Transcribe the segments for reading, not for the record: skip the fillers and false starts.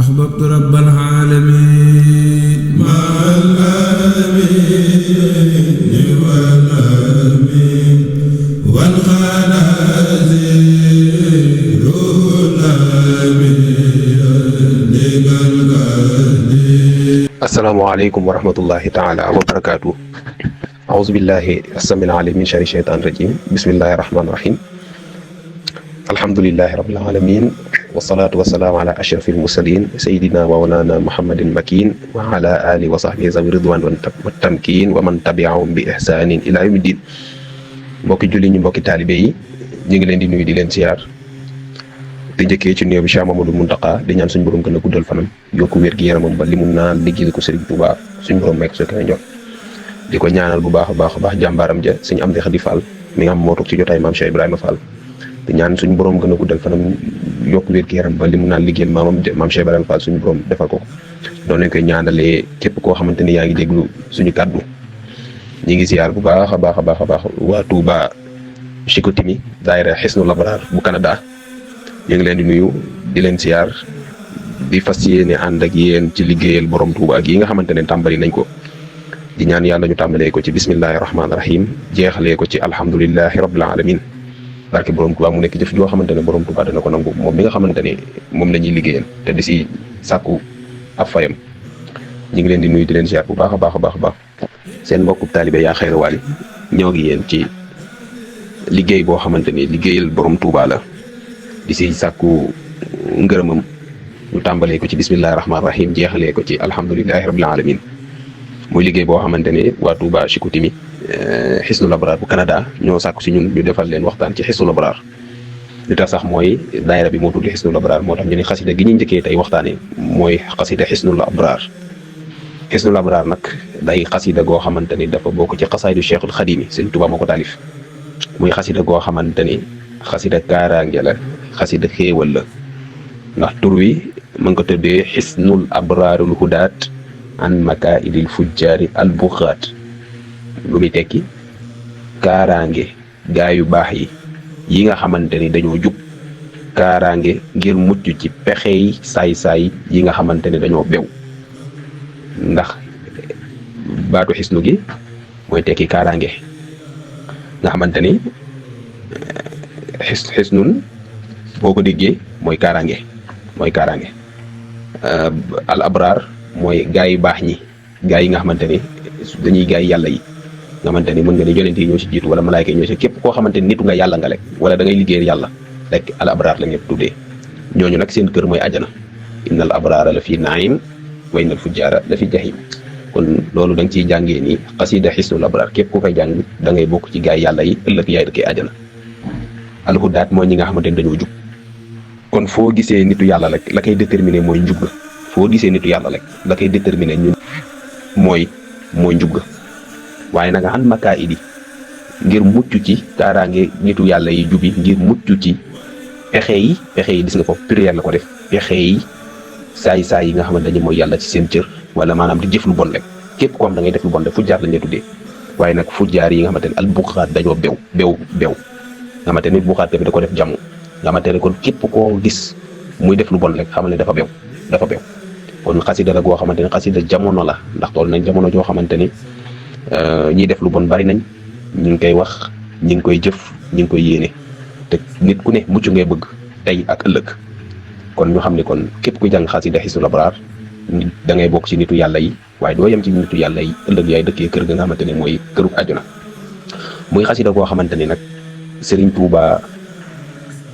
أحببت رب العالمين مع الآمين والآمين والخنازير السلام عليكم ورحمة الله تعالى وبركاته. أعوذ بالله السميع العليم من شر الشيطان الرجيم. بسم الله الرحمن الرحيم. الحمد لله رب العالمين والصلاة والسلام على أشرف المرسلين سيدنا ومولانا محمد المكين وعلى آله وصحبه ذوي الرضوان والتمكين ومن تبعهم بإحسان إلى يوم الدين. mbokki julli ñi mbokki taalibe yi ñu ngi leen di nuyu di leen siyaar di njëkkee ci nuyoo bi Cheikh Mamadou Mountakha di ñaan suñu borom gën a guddal fanam yokku wér gi yaramam ba li mu naan liggéey ko Serigne Touba suñu borom mekk su koy njot di ko ñaanal bu baax a baax jàmbaaram ja suñu am di Xadi Fall mi nga xam moo toog ci jotaay maam Cheikh Ibrahima Fall di ñaan suñu borom gën a guddal fanam yokku wér gi yaram ba li mu naan liggéeyal maam Cheikh Ibrahima Fall suñu borom defal ko noonu lañ koy ñaanalee képp koo xamante ni yaa ngi déglu suñu kàddu ñi ngi ziar bu baax a baax waa Touba Chicoutimi daayira Hisnul Abrar bu Canada ñu ngi leen di nuyu di leen ziar di fas yéene ànd ak yéen ci liggéeyal borom Touba ak yi nga xamante ne tàmbali nañ ko di ñaan yàlla ñu tàmbalee ko ci bismillahi rahmaani rahim jeexalee ko ci alhamdulillahi rabbil alamin barke borom Touba mu nekk jëf joo xamante ne borom Touba dana ko nangu moom mi nga xamante ne moom la ñuy liggéeyal te di si sàkku ab fayam ñu ngi leen di nuyu di leen ziar bu baax a baax seen mbokku taalibe yaa xayra waali ñoo ngi yéen ci liggéey boo xamante ni liggéeyal borom Touba la di si sàkku ngërëmam ñu tàmbalee ko ci bismillahi rahmaani rahim jeexalee ko ci alhamdulillahi rabbil alamin muy liggéey boo xamante ni waa Touba Chicoutimi Hisnul Abrar bu Canada ñoo sàkku si ñun ñu defal leen waxtaan ci Hisnul Abrar li tax sax mooy daayira bi moo tudd Hisnul Abrar moo tax ñu ne xasida gi ñu njëkkee tey waxtaane mooy xasida Hisnul Abrar Hisnul Abrar nag day xasida goo xamante ni dafa bokk ci xasaydu Cheikhul Xadim Sëriñ Tuubaa moo ko taalif muy xasida goo xamante ni xasida kaaraange la xasida xéewal la ndax tur wi mën ko tëddee Hisnul Abrarul Hudaat an makaidil fujjaari al buxaat lu muy tekki kaaraange gaa yu baax yi nga xamante ni dañoo jub kaaraange ngir mucc ci pexey saay-saay yi nga xamante ni dañoo bew ndax baatu xisnu gi mooy tekki kaaraange nga xamante ni xisnun boo ko déggee mooy kaaraange al abraar mooy gaa yu baax ñi gaa yi nga xamante ni dañuy gaa yi yàlla yi nga xamante ni mën nga ni yonent yi ñoo si jiitu wala malaayka yi ñoo si képp koo xamante ni nitu nga yàlla nga lekk wala da ngay liggéeyal yàlla rek al abraar la ñëpp tuddee ñooñu nag seen kër mooy àjjana innal abraara la fi naim wa innal fujjaara la fi jahim kon loolu da nga ciy jàngee ni xasida Hisnul Abrar képp ku koy jàng da ngay bokk ci gaay yàlla yi ëllëg yaay dëkkee àjjana alhudaat mooy ñi nga xamante ni dañoo jub kon foo gisee nitu yàlla rek la koy déterminer mooy njub ga foo gisee nitu yàlla rek la koy déterminer ñun mooy njub ga waaye nag an makaa idi ngir mucc ci kaaraange nitu yàlla yi jubi ngir mucc ci pexe yi gis nga foofu pluriel la ko def pexe yi saay yi nga xamante ne mooy yàlla ci seen cër wala maanaam di jëf lu bon rek képp ko am da ngay def lu bon rek fujjaar lañ lay tuddee waaye nag fujjaar yi nga xamante ne al buxaat dañoo bew nga xamante ne buxaat bi da ko def jàmm nga xamante ne kon képp koo gis muy def lu bon rek xamal ne dafa bew kon xasida la goo xamante ne xasida jamono la ndax tool nañ jamono joo xamante ni ñiy def lu bon bari nañ ñu ngi koy wax ñi ngi koy jëf ñi ngi koy yéene te nit ku ne mucc ngay bëgg tey ak ëllëg kon ñu xam ne kon képp kuy jàng xasida Hisnul Abrar da ngay bokk ci nitu yàlla yi waaye doo yem ci nitu yàlla yi ëllëg yaay dëkkee kër ga nga xamante ne mooy kërug àjjana muy xasida koo xamante ni nag Serigne Touba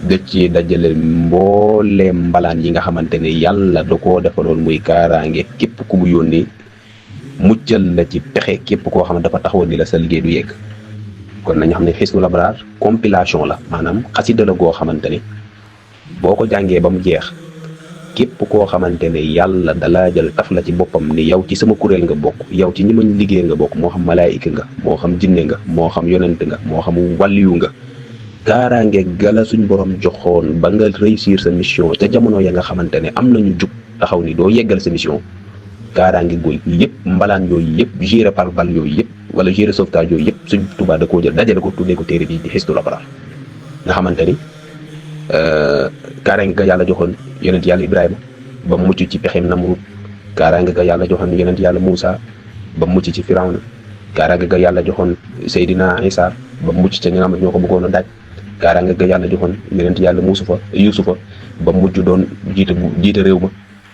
da ci dajale mbooleem mbalaan yi nga xamante ne yàlla da koo defaloon muy kaaraange képp ku mu yónnee muccal la ci pexe képp koo xam ne dafa taxawoon ni la sa liggéey du yegg kon nañu xam ne Hisnul Abrar compilation la maanaam xasida la goo xamante ni boo ko jàngee ba mu jeex képp koo xamante ne yàlla dalaa jël taf la ci boppam ni yow ci sama kuréel nga bokk yow ci ñi ma liggéey nga bokk moo xam malaayika nga moo xam jinne nga moo xam yonent nga moo xam wàlliyu nga kaaraange gala suñ borom joxoon ba nga réussir sa mission ca jamono ya nga xamante ne am nañu jug taxaw ni doo yeggal sa mission kaaraange gooy yëpp mbalaan yooyu yëpp géré par bal yooyu yëpp wala géré sauvetage yooyu yëpp suñ Tuubaa da koo jël dajale ko tuddee ko téere bi di Hisnul Abrar nga xamante ni kaaraange ga yàlla joxoon yonent yàlla Ibrahima ba mucc ci pexem Namrud kaaraange ga yàlla joxoon yonent yàlla Muusa ba mucc ci Firawna kaaraange ga yàlla joxoon Seydina Isa ba mucc ca ñi nga xam ne ñoo ko bëggoon a daaj kaaraange ga yàlla joxoon yonent yàlla Yuusufa ba mujj doon jiite réew ma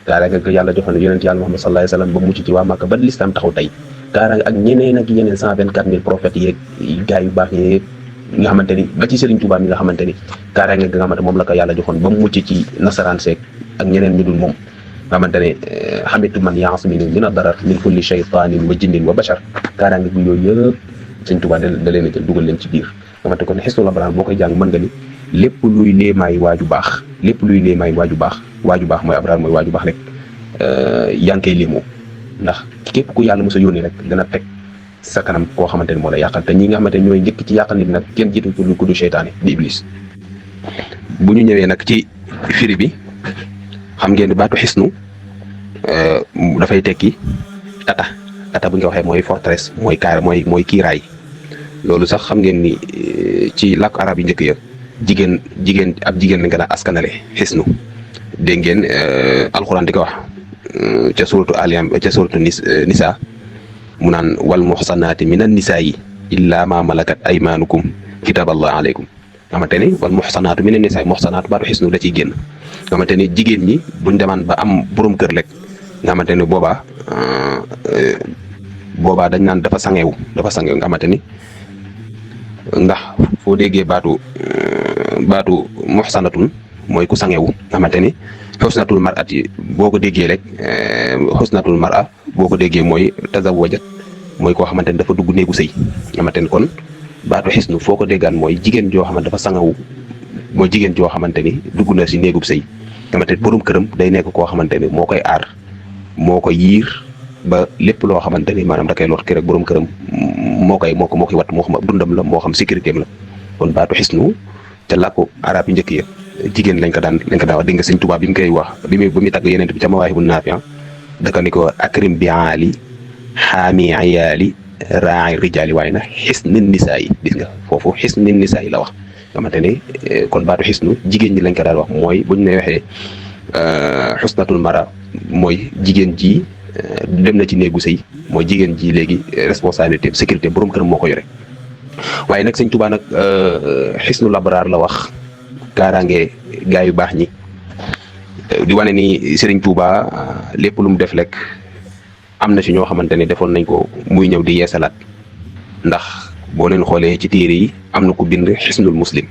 kaaraange ga yàlla joxoon yonent yàlla Muhammad sallallahu alayhi wasallam ba mucc ci waa Màkka ba lislaam taxaw tey kaaraange ak ñeneen ak yeneen 124 000 prophètes yeeg gaa yu baax yeeg nga xamante ni ba ci Serigne Touba mi nga xamante ni kaaraange ga nga xamante moom la ko yàlla joxoon ba mucc ci nasaraan seeg ak ñeneen ñu dul moom nga xamante ne xamitu man yaasmini min ad-darar min kulli shaytanin wa jinnin wa bashar kaaraange bi yooyu yëpp Serigne Touba da leen a jël dugal leen ci biir nga xamante kon Hisnul Abraar boo koy jàng mën nga ni lépp luy léemaay waaju baax waaju baax mooy abraar mooy waaju baax rek yaa ngi koy léemoo ndax képp ku yàlla mos a yónni rek dana teg sa kanam koo xamante ni moo la yàqal te ñi nga xamante ni ñooy njëkk ci yàqal nit nag kenn jiitu ku du seytaane di iblis. bu ñu ñëwee nag ci firi bi xam ngeen ni baatu xisnu dafay tekki tata bu ñu ko waxee mooy forteresse mooy kiiraay loolu sax xam ngeen ni ci làkk arab yi njëkk ya jigéen lañ ko daan askanale xisnu dégg ngeen alxuraan di ko wax ca suratu Nisa mu naan wal muxsanaati minan nisaa'i illaa ma malakat aymaanukum kitaballah aleykum xamante ni wal muxsanaatu minan nisaa'i muxsanaatu baatu xisnu da ciy génn nga xamante ni jigéen ñi buñ demaan ba am borom kër rek nga xamante ni boobaa dañ naan dafa sangewu nga xamante ni ndax foo déggee baatu muxsanatun mooy ku sangewu nga xamante ni xusnatul mar'ati boo ko déggee rek xusnatul mar'a boo ko déggee mooy tazawwajat mooy koo xamante ni dafa dugg néegu sëy nga xamante ni kon baatu xisnu foo ko déggaan mooy jigéen joo xamante dafa sangewu mooy jigéen joo xamante ni dugg na si néegub sëy nga xamante ni borom këram day nekk koo xamante ni moo koy aar moo ko yiir ba lépp loo xamante ni maanaam da koy lor ki rek borom këram moo koy wat moo xam dundam la moo xam sécurité am la kon baatu xisnu te làkku arab yi njëkk ya jigéen lañ ko daan wax dégg nga Sëñ Tuubaa bi mu koy wax ba muy tàgg yeneen bi ca Mawaahibun Naafi' daka ni ko akrim bi aali xaami ayaali raay rijaali waaye nag xisnin nisaa yi gis nga foofu xisnin nisaa yi la wax nga xamante ne kon baatu xisnu jigéen ñi lañ ko daan wax mooy buñ ne waxee xusnatul mara mooy jigéen ji dem na ci néegu sëy mooy jigéen ji léegi responsabilité sécurité borom këram moo ko yore waaye nag Sëñ Tuubaa nag xisnul abraar la wax kaaraange gaa yu baax ñi di wane ni Serigne Touba lépp lu mu def rek am na ci ñoo xamante ne defoon nañ ko muy ñëw di yeesalaat ndax boo leen xoolee ci téere yi am na ku bind xisnul muslim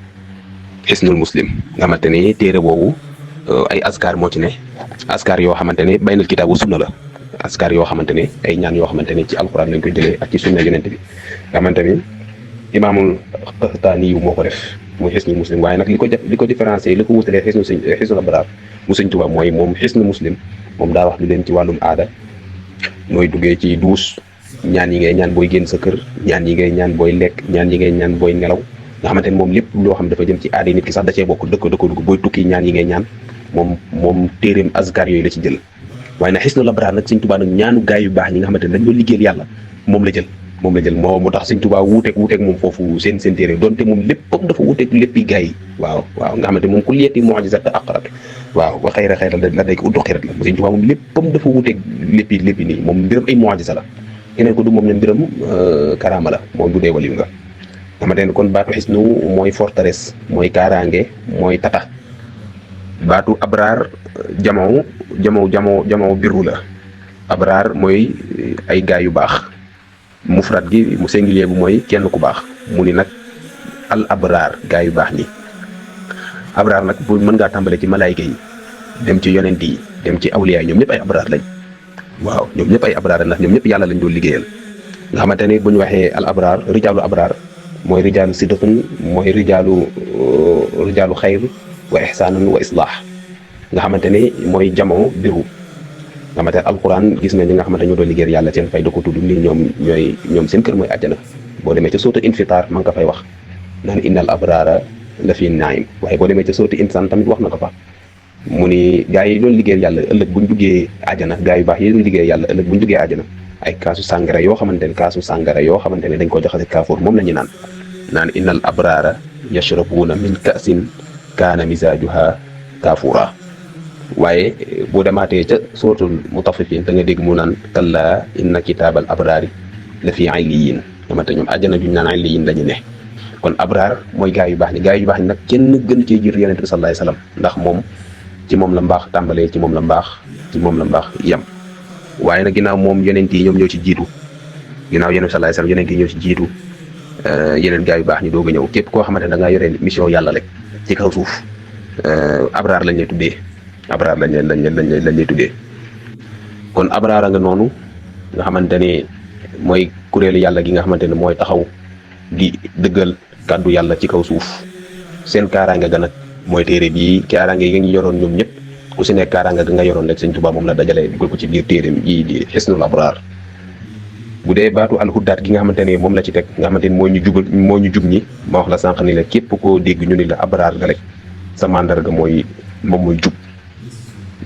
nga xamante ne téere boobu ay askar moo ci ne askar yoo xamante ne baynal kitaabu sunna la askar yoo xamante ne ay ñaan yoo xamante ne ci alxuraan lañ koy jëlee ak ci sunna yonent bi nga xamante ni imaamul Qaxtaani yu moo ko def muy xisnul muslim waaye nag li ko différencier li ko wutalee xisnul abraar mu Sëñ Tuubaa mooy moom xisnul muslim moom daa wax lu leen ci wàllum aada nooy duggee ci duus ñaan yi ngay ñaan booy génn sa kër ñaan yi ngay ñaan booy lekk ñaan yi ngay ñaan booy nelaw nga xamante ne moom lépp loo xam dafa jëm ci aada yi nit ki sax da cee bokk dëkk dugg booy tukki ñaan yi ngay ñaan moom téeréem azkar yooyu la ci jël waaye nag xisnul abraar nag Sëñ Tuubaa nag ñaanu gaay yu baax ñi nga xamante ne dañ doon liggéeyal yàlla moom la jël moo tax Sëñ Tuubaa wuuteeg moom foofu seen téere donte moom léppam dafa wuuteeg léppi gaay yi waaw nga xamante moom ku liyeeti mu'jizat aqrat waaw wa xayra la day ko uddu xirat la Sëñ Tuubaa moom léppam dafa wuuteeg léppi nii moom mbiram ay mu'jiza la keneen ko du moom ne mbiram karaama la moom bu dee waliw nga xamante ne kon baatu xisnu mooy forteresse mooy kaaraange mooy tata baatu abraar jamaw birru la abraar mooy ay gaay yu baax mufrad gi mu singulier bu mooy kenn ku baax mu ni nag al abraar gaay yu baax ñi abraar nag bu mën ngaa tàmbale ci malaayka yi dem ci yonent yi dem ci awliya ñoom ñëpp ay abraar lañ waaw ñoom ñëpp ay abraar ndax ñoom ñëpp yàlla lañ doon liggéeyal nga xamante ne bu ñu waxee al abraar rijaalu abraar mooy rijaalu sidqin mooy rijaalu xayr wa ihsaanun wa islaax nga xamante ne mooy jamoo biru nga xamante ne alquran gis na ñi nga xamante ñoo doon liggéeyal yàlla seen fay da ko tudd ni ñoom seen kër mooy àjjana boo demee ca sourate Infitar ma nga ko fay wax naan innal abraara la fi naim waaye boo demee ca sourate Insaan tamit wax na ko fa mu ni gaa yi doon liggéeyal yàlla ëllëg buñ duggee àjjana gaa yu baax yi doon liggéeyal yàlla ëllëg buñ duggee àjjana ay kaasu sàngara yoo xamante ne dañ ko joxase kaafoor moom la ñu naan innal abraara yashrabuuna min kaasin kaana misaajuha kaafuura waaye boo demaatee ca suratul mutaffifin da nga dégg mu naan kallaa inna kitaabal abraari la fi illiyin xamante ñoom àjjana juñ naan illiyin lañu ne. kon abraar mooy gaa yu baax ñi gaa yu baax ñi nag kenn gën cee jiitu yonent bi sallallahu alayhi wasallam ndax moom ci moom la mbaax tàmbalee ci moom la mbaax yem. waaye nag ginnaaw moom yonent yi ñoom ñoo ci jiitu ginnaaw yonent bi sallallahu alayhi wasallam yonent yi ñoo ci jiitu yeneen gaa yu baax ñi doog a ñëw képp koo xamante ne da ngaa yore mission yàlla rek ci kaw suuf abraar lañ lay tuddee abraar lañ lay tuddee. kon abraar a nga noonu nga xamante ne mooy kuréelu yàlla gi nga xamante ne mooy taxaw di dëggal kàddu yàlla ci kaw suuf. seen kaaraange ga nag mooy téere bii kaaraange yi nga yoroon ñoom ñëpp ku si nekk kaaraange ga nga yoroon rek Sëñ Tuubaa moom la dajalee dugal ko ci biir téereem yi di Hisnul Abraar. bu dee baatu alxudaat gi nga xamante ne moom la ci teg nga xamante ni moo ñu jub ñi ma wax la sànq ni la képp koo dégg ñu ni la abraar nga rek sa mandarga moom mooy jub.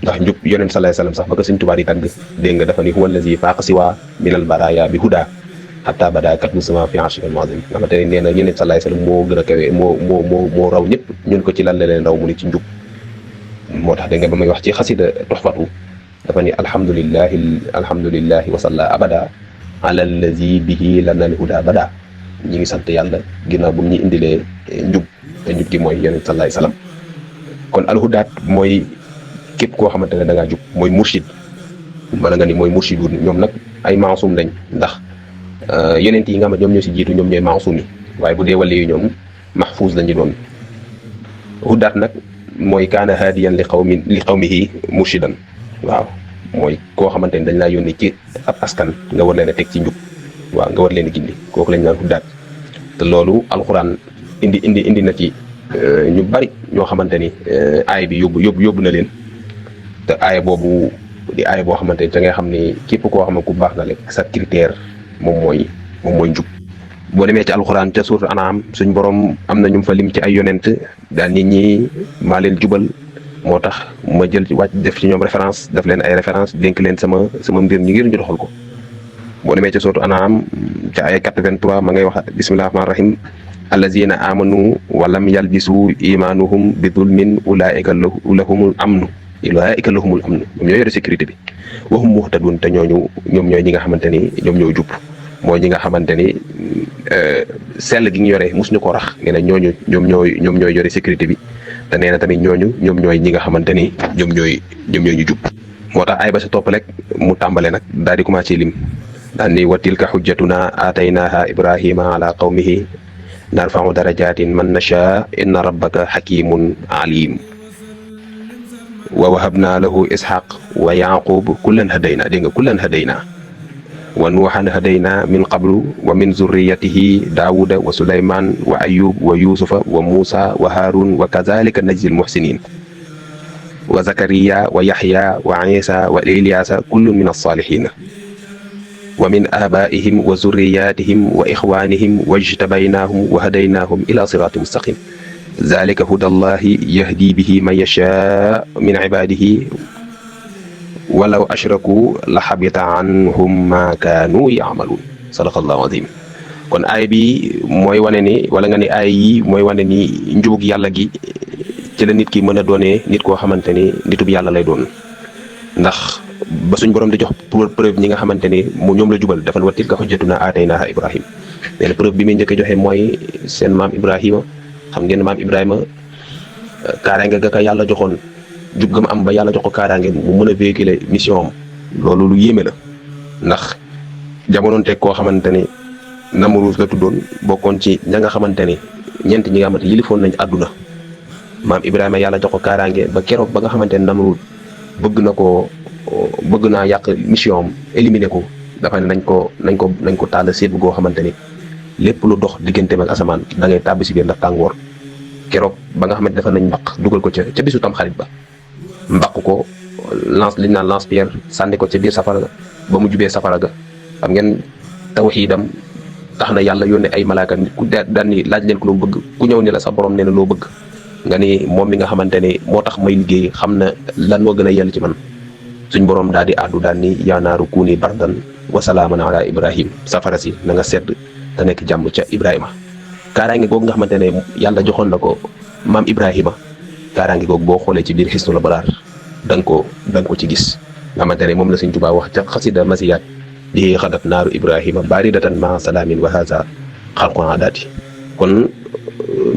ndax njub yonent sallallahu alayhi wasallam sax ba ko Sëñ Tuubaa di tàgg dégg nga dafa ni huwa allazi faaqa siwaa minal baraaya bi hudaa hatta badaa katmu sama fi arshil azim nga xamante ne nee na yonent sallallahu alayhi wasallam moo gën a kawe moo raw ñëpp ñun ko ci lan la leen raw mu ni ci njub. moo tax dégg nga ba may wax ci xasida Tuhfatu dafa ni alhamdulillahi wa salla abada ala allazi bihi lana al-huda bada ñi ngi sant yàlla ginnaaw bu ñu indilee njub te njub gi mooy yonent sallallahu alayhi wasallam. kon alhudaat mooy képp koo xamante ne da ngaa jub mooy murshid wala nga ni mooy murshidun ñoom nag ay maasum lañ ndax yonent yi nga xam ne ñoom ñoo si jiitu ñoom ñooy maasum yi waaye bu dee wàll yi ñoom mahfuuz lañu doon. hudaat nag mooy kaana haadiyan li qawmihi murshidan waaw mooy koo xamante ni dañ laa yónni ci ab askan nga war leen a teg ci njub waaw nga war leen a gindi kooku lañ naan hudaat. te loolu alxuraan indi na ci ñu bari ñoo xamante ni aay bi yóbbu na leen te aay boobu di aay boo xamante ni da ngay xam ni képp koo xam ne ku baax nga rek sa critère moom mooy njub. boo demee ci alxuraan ca suuratul An'aam suñ borom am na ñu fa lim ci ay yonent daal nit ñi maa leen jubal moo tax ma jël ci wàcc def ci ñoom référence def leen ay référence dénk leen sama mbir ñi ngir ñu doxal ko. boo demee ca suuratul An'aam ca ay 83 ma ngay wax bismillahir rahmanir rahim allazina amanu wa lam yalbisu imanuhum bi zulmin ulaika lahumul amnu ñoom ñoo yore sécurité bi wa hum muhtadun te ñoom ñooy ñi nga xamante ni ñoom ñoo jub mooy ñi nga xamante ni sell gi ñu yore mosuñu ko rax nee na ñooñu ñoom ñooy yore sécurité bi te nee na tamit ñoom ñooy ñi nga xamante ni ñoom ñooy ñu jub. moo tax ay ba sa topp rek mu tàmbale nag daal di commencé lim daal ni wa tilka hujjatuna aataynaha ibrahima ala qawmihi narfa'u darajatin man nasha inna rabbaka hakimun alim wa wahabna lahu ishaq wa yaqub kullan hadayna dégg nga kullan hadayna wa nuuhan hadayna min qablu wa min zurriyatihi daawuda wa sulayman wa ayub wa yusufa wa musa wa harun wa kazalika najzi almuhsinin wa zakariya wa yahya wa isa wa ilyasa kullun min alsalihin wa min abaihim wa zurriyatihim wa ixwanihim wajtabaynahum wa hadaynahum ila siratin mustaqim zalika hudallahi yahdi bihi man yasha min ibadihi walaw ashraku la xabita anhum ma kaanu yaamaluun sadaqallahu azim. kon aay bi mooy wane ni wala nga ni aay yi mooy wane ni njubug yàlla gi ci la nit ki mën a doonee nit koo xamante ni nitub yàlla lay doon ndax ba suñ borom di jox preuve ñi nga xamante ni ñoom la jubal dafa wa tilka hujjatuna aataynaaha Ibrahim nee na preuve bi muy njëkk a joxe mooy seen maam Ibrahima xam ngeen maam Ibrahima kaaraange ga ka yàlla joxoon jub ga mu am ba yàlla jox ko kaaraange mu mën a véhiculer mission am loolu lu yéeme la ndax jamonoon teg koo xamante ni Namruus la tuddoon bokkoon ci ña nga xamante ni ñeent ñi nga xamante yilifoon nañ àdduna maam Ibrahima yàlla jox ko kaaraange ba keroog ba nga xamante ni Namruus bëgg naa yàq mission am éliminer ko dafa ne nañ ko taal séet goo xamante ni lépp lu dox digganteem ak asamaan da ngay tàbbi si biir ndax tàngoor keroog ba nga xamante dafa nañ mbaq dugal ko ca bisu tam xarit ba mbaq ko liñ naan lance pierre sànni ko ca biir safara ga ba mu jubee safara ga xam ngeen tawxiidam tax na yàlla yónnee ay malaaka ku daan ni laaj leen ko loo bëgg ku ñëw ni la sa borom nee na loo bëgg nga ni moom mi nga xamante ne moo tax may liggéey xam na lan moo gën a yell ci man suñ borom daal di àddu daal ni yaa naaru kuuni bardan wa salaaman ala Ibrahim safara si na nga sedd te nekk jàmm ca Ibrahima. kaaraange googu nga xamante ne yàlla joxoon na ko maam Ibrahima kaaraange googu boo xoolee ci biir Hisnul Abraar da nga ko ci gis nga xamante ne moom la Sëñ Tuubaa wax ca xasida masiyaat di xadat naaru Ibrahima baridatan ma salaamin wa haza xalqu aadaati kon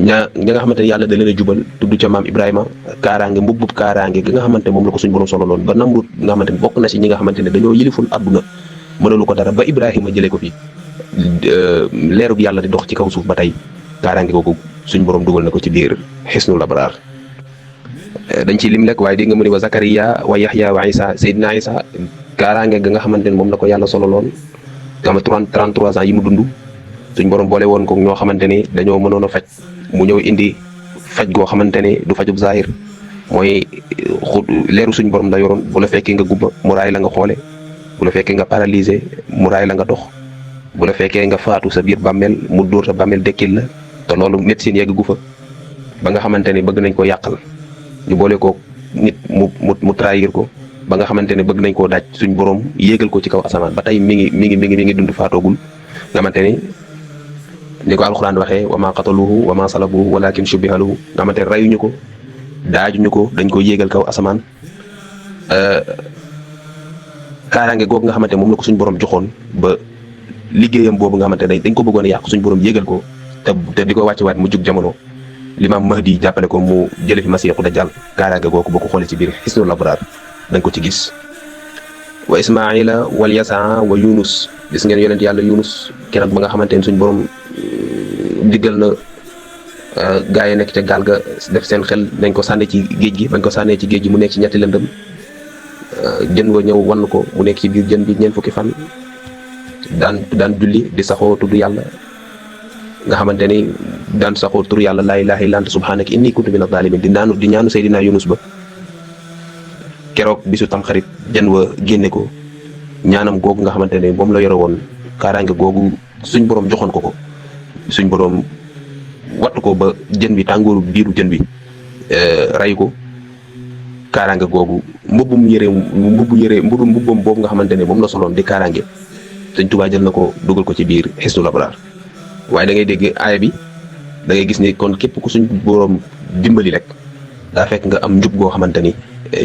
ña nga xamante ne yàlla da leen a jubal tudd ca maam Ibrahima kaaraange mbubbub kaaraange gi nga xamante moom la ko suñ borom solo loon ba Namrud nga xamante ne bokk na si ñi nga xamante ne dañoo yiliful àdduna mënalu ko dara ba Ibrahima jëlee ko fi leerub yàlla di dox ci kaw suuf ba tey kaaraange googu suñ borom dugal na ko ci biir xisnul abraar dañ ciy lim lekk waaye dégg nga mu ne wa Zakariya wa Yaxya wa Isa Seydina Isa kaaraange ga nga xamante ne moom la ko yàlla solo loon nga xam 33 ans yi mu dund suñ borom boole woon ko ñoo xamante ni dañoo mënoon a faj mu ñëw indi faj goo xamante ne du fajub zahir mooy leeru suñ borom la yoroon bu la fekkee nga gumba mu raay la nga xoole bu la fekkee nga paralysé mu raay la nga dox bu la fekkee nga faatu sa biir bàmmeel mu dóor sa bàmmeel dekkil la te loolu médecine yegg gu fa ba nga xamante ne bëgg nañ ko yàqal ñu boole ko nit mu trahir ko ba nga xamante ne bëgg nañ koo daaj suñ borom yéegal ko ci kaw asamaan ba tey mi ngi dund faatoogul nga xamante ni ko alxuraan waxee wa ma qataluhu wa ma salabuhu walakin shubbiha lahu nga xamante ne rayuñu ko daajuñu ko dañ ko yéegal kaw asamaan kaaraange googu nga xamante moom la ko suñ borom joxoon ba liggéeyam boobu nga xamante ne dañ ko bëggoon a yàq suñ borom yéegal ko te di ko wàcce waat mu jug jamono limaam Mahdi jàppale ko mu jële fi Masiixu Dajjal kaaraange googu boo ko xoolee ci biir Hisnul Abraar da nga ko ci gis wa Ismaila wal Yasaa wa Yunus gis ngeen yonent yàlla Yunus keroog ba nga xamante ne suñ borom diggal na gaa yi nekk ca gaal ga def seen xel dañ ko sànni ci géej gi bañ ko sànnee ci géej gi mu nekk ci ñetti lëndëm jën wa ñëw wann ko mu nekk ci biir jën bi ñeent fukki fan daan julli di saxoo tudd yàlla nga xamante ni daan saxoo tur yàlla laa ilaaha illa anta subhaanaka inni kuntu mina zaalimiin di ñaanu Seydina Yunus ba keroog bisu tamxarit jën wa génne ko ñaanam googu nga xamante ne moom la yore woon kaaraange googu suñ borom joxoon ko suñ borom wattu ko ba jën bi tàngooru biiru jën bi ray ko kaaraange googu mbubbum boobu nga xamante ne moom la soloon di kaaraange Sëñ Tuubaa jël na ko dugal ko ci biir Hisnul Abraar waaye da ngay dégg aaya bi da ngay gis ni kon képp ku suñ borom dimbali rek daa fekk nga am njub goo xamante ni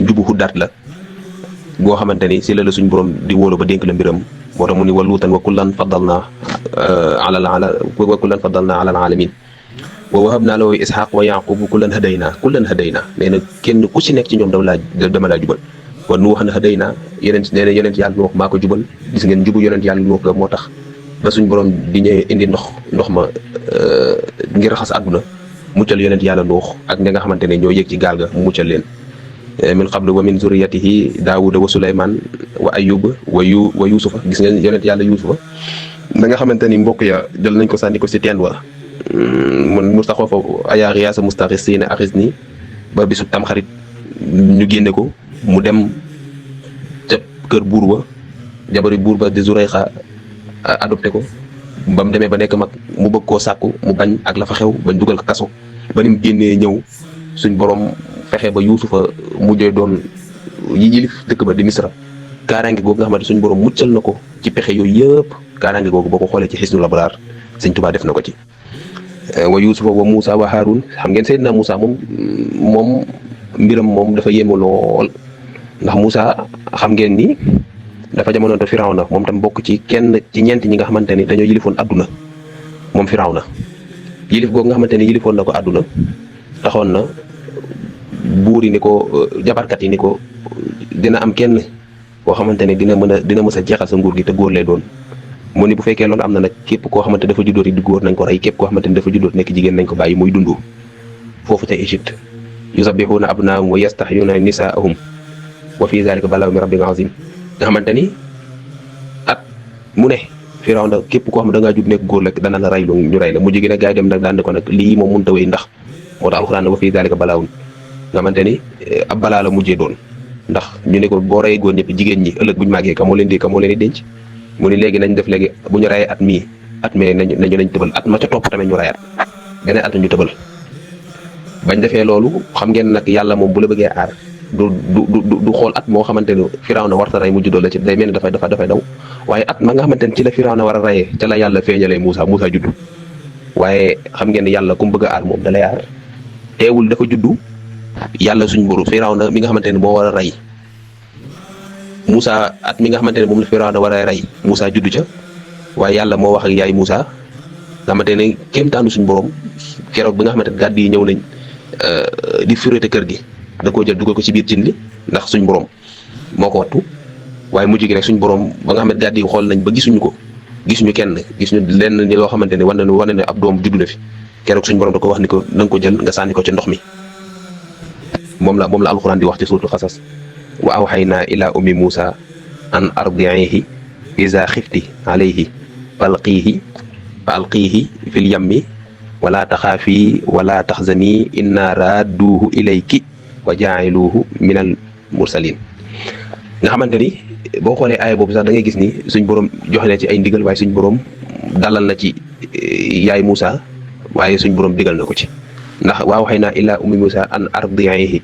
njubu xuddaat la goo xamante ni si la suñ borom di wóolu ba dénk la mbiram moo tax mu ni wa luutan wa kullan faddalnaa ala alamin wa wahabnaa lahu isxaq wa yaqub kullan hadaynaa nee na kenn ku si nekk ci ñoom dama laa jubal wa nuuhan hadaynaa yonent yàlla Nuux maa ko jubal gis ngeen njubu yonent yàlla Nuux ga moo tax ba suñ borom di ñëwee indi ndox ma ngir raxas àdduna muccal yonent yàlla Nuux ak ñi nga xamante ne ñoo yëg ci gaal ga mu muccal leen min qablu wa min zurriyatihi daawuda wa suleyman wa ayuba wa yusufa gis ngeen yonent yàlla yusufa da nga xamante ni mbokk ya jël nañ ko sànni ko si teen wa mun mu taxoo fa ayaa riyaasa mustaxisiina axis ni ba bisu tamxarit ñu génne ko mu dem ca kër buur ba jabari buur ba di Zurayxa adopté ko ba mu demee ba nekk mag mu bëgg koo sàkku mu bañ ak la fa xew bañ dugal ko kaso ba ni mu génnee ñëw suñ borom fexe ba yuusufa mujjee doon yilif dëkk ba di Misra kaaraange googu nga xamante suñ borom muccal na ko ci pexe yooyu yëpp kaaraange googu boo ko xoolee ci Hisnul Abraar Sëñ Tuubaa def na ko ci wa yuusufa wa Muusa wa Haarun xam ngeen Seydina Muusa moom mbiram moom dafa yéemu lool ndax Muusa xam ngeen ni dafa jamonoon te Firawna moom tam bokk ci kenn ci ñeent ñi nga xamante ni dañoo yilifoon adduna moom Firawna yilif googu nga xamante ni yilifoon na ko adduna taxoon na buur yi ni ko jabarkat yi ni ko dina am kenn koo xamante ne dina mës a jeexal sa nguur gi te góor lay doon mu ni bu fekkee loolu am na nag képp koo xamante dafa juddooti di góor nañ ko rey képp koo xamante ni dafa juddooti nekk jigéen nañ ko bàyyi muy dundu foofu ca Égypte yusabbihuna abnaahum wa yastahyuna nisaahum wa fi zalika balaa'un min rabbika azim nga xamante ni at mu ne Firawna képp koo xam ne da ngaa judd nekk góor rek dana la rey lu ñu rey la mu jigi nag gaa yi dem nag daan ne ko nag lii moom mënut a wéy ndax moo tax alxuraan wa fi zalika balaa'un nga xamante ni ab balaa la mujjee doon ndax ñu ne ko boo reyee góor ñëpp jigéen ñi ëllëg bu ñu màggee ka moo leen di denc mu ni léegi nañ def léegi bu ñu reyee at mii at mee nañ tëbal at ma ca topp tamit ñu reyaat beneen at ñu tëbal bañ defee loolu xam ngeen nag yàlla moom bu la bëggee aar du xool at moo xamante ni Firawna warta rey mu juddoo la ci day mel ni dafay daw waaye at ma nga xamante ni ci la Firawna war a reyee ca la yàlla feeñalee Muusa juddu waaye xam ngeen ni yàlla ku mu bëgg a aar moom da lay aar teewul dafa juddu yàlla suñ borom Firawna mi nga xamante ne moo war a rey Moussa at mi nga xamante ne moom la Firawna war a rey Moussa juddu ca waaye yàlla moo wax ak yaay Moussa nga xamante ne kéemtaanu suñ borom keroog bi nga xamante ne gàdd yi ñëw nañ di furéete kër gi da koo jël dugal ko ci biir cin li ndax suñ borom moo ko wattu waaye mujj gi rek suñ borom ba nga xam ne gàdd yi xool nañ ba gisuñu ko gisuñu kenn gisuñu lenn ni loo xamante ne wane ne ab doom juddu na fi keroog suñ borom da ko wax ni ko na nga ko jël nga sànni ko ci ndox mi moom la alxuraan di wax ci suuratu Xasas wa awxaynaa ilaa ummi Muusaa an ardiihi izaa xifti alayhi fa alqiihi fil yammi wala taxaafi wala taxzani inna raadduuhu ilayki wa jaa'iluuhu minal mursaliin nga xamante ni boo xoolee aaya boobu sax da ngay gis ni suñ borom joxe na ci ay ndigal waaye suñ borom dalal na ci yaay Moussa waaye suñ borom digal na ko ci ndax wa awxaynaa ilaa ummi Muusaa an ardiihi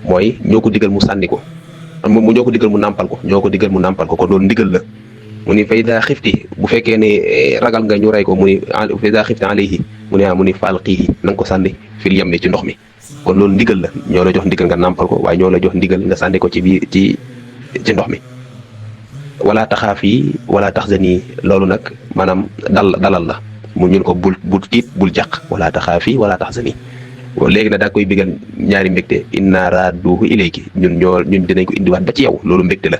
mooy ñoo ko digal mu sànni ko ñoo ko digal mu nàmpal ko kon loolu ndigal la mu ni fa idaa xifti bu fekkee ne ragal nga ñu rey ko mu ni fa idaa xifti alayhi mu ni fa alqiihi na nga ko sànni fil yammi ci ndox mi kon loolu ndigal la ñoo la jox ndigal nga nàmpal ko waaye ñoo la jox ndigal nga sànni ko ci biir ci ndox mi wala taxaafi wala taxzani loolu nag maanaam dalal la mu ñun ko bul tiit bul jàq wala taxaafi wala taxzani léegi nag daa koy bigal ñaari mbégte inna raadduuhu ilayki ñun dinañ ko indiwaat ba ci yow loolu mbégte la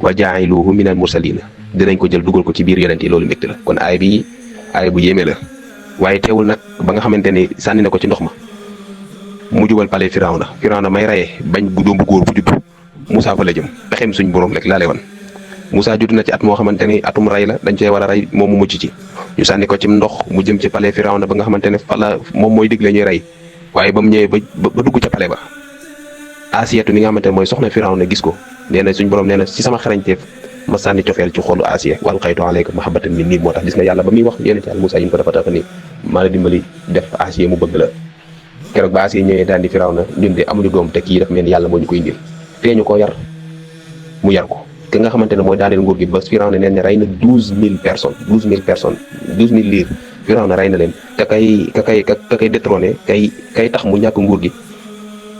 wa jaa'iluuhu minal mursaliina dinañ ko jël dugal ko ci biir yonent yi loolu mbégte la kon aay bu yéeme la waaye teewul nag ba nga xamante ne sànni na ko ci ndox ma mu jubal pale Firawna may rayee bañ doom bu góor bu judd Moussa fa la jëm pexem suñ borom rek laa lay wan Moussa judd na ci at moo xamante ne atum ray la dañ cee war a rey moom mu mucc ci ñu sànni ko ci ndox mu jëm ci pale Firawna ba nga xamante ne fala moom mooy digle ñuy rey waaye ba mu ñëwee ba dugg ca pale ba Asiyatu mi nga xamante ne mooy soxna Firawna gis ko nee na suñ borom nee na ci sama xarañteef ma sànni cofeel ci xolu Asiya wal xaytu alayka mahabbatan minni moo tax gis nga yàlla ba muy wax yonent Yàlla Moussa yi ñu ko dafa ni maa la dimbali def Asiya mu bëgg la keroog ba Asiya ñëwee daan di Firawna ñun de amuñu doom te kii daf mel ni yàlla moo ñu koy indil tee ñu koo yar mu yar ko ki nga xamante ne mooy daaneel nguur gi ba Firawna neen ne rey na 12000 personnes liir Firawna rey na leen te kay détrôné kay tax mu ñàkk nguur gi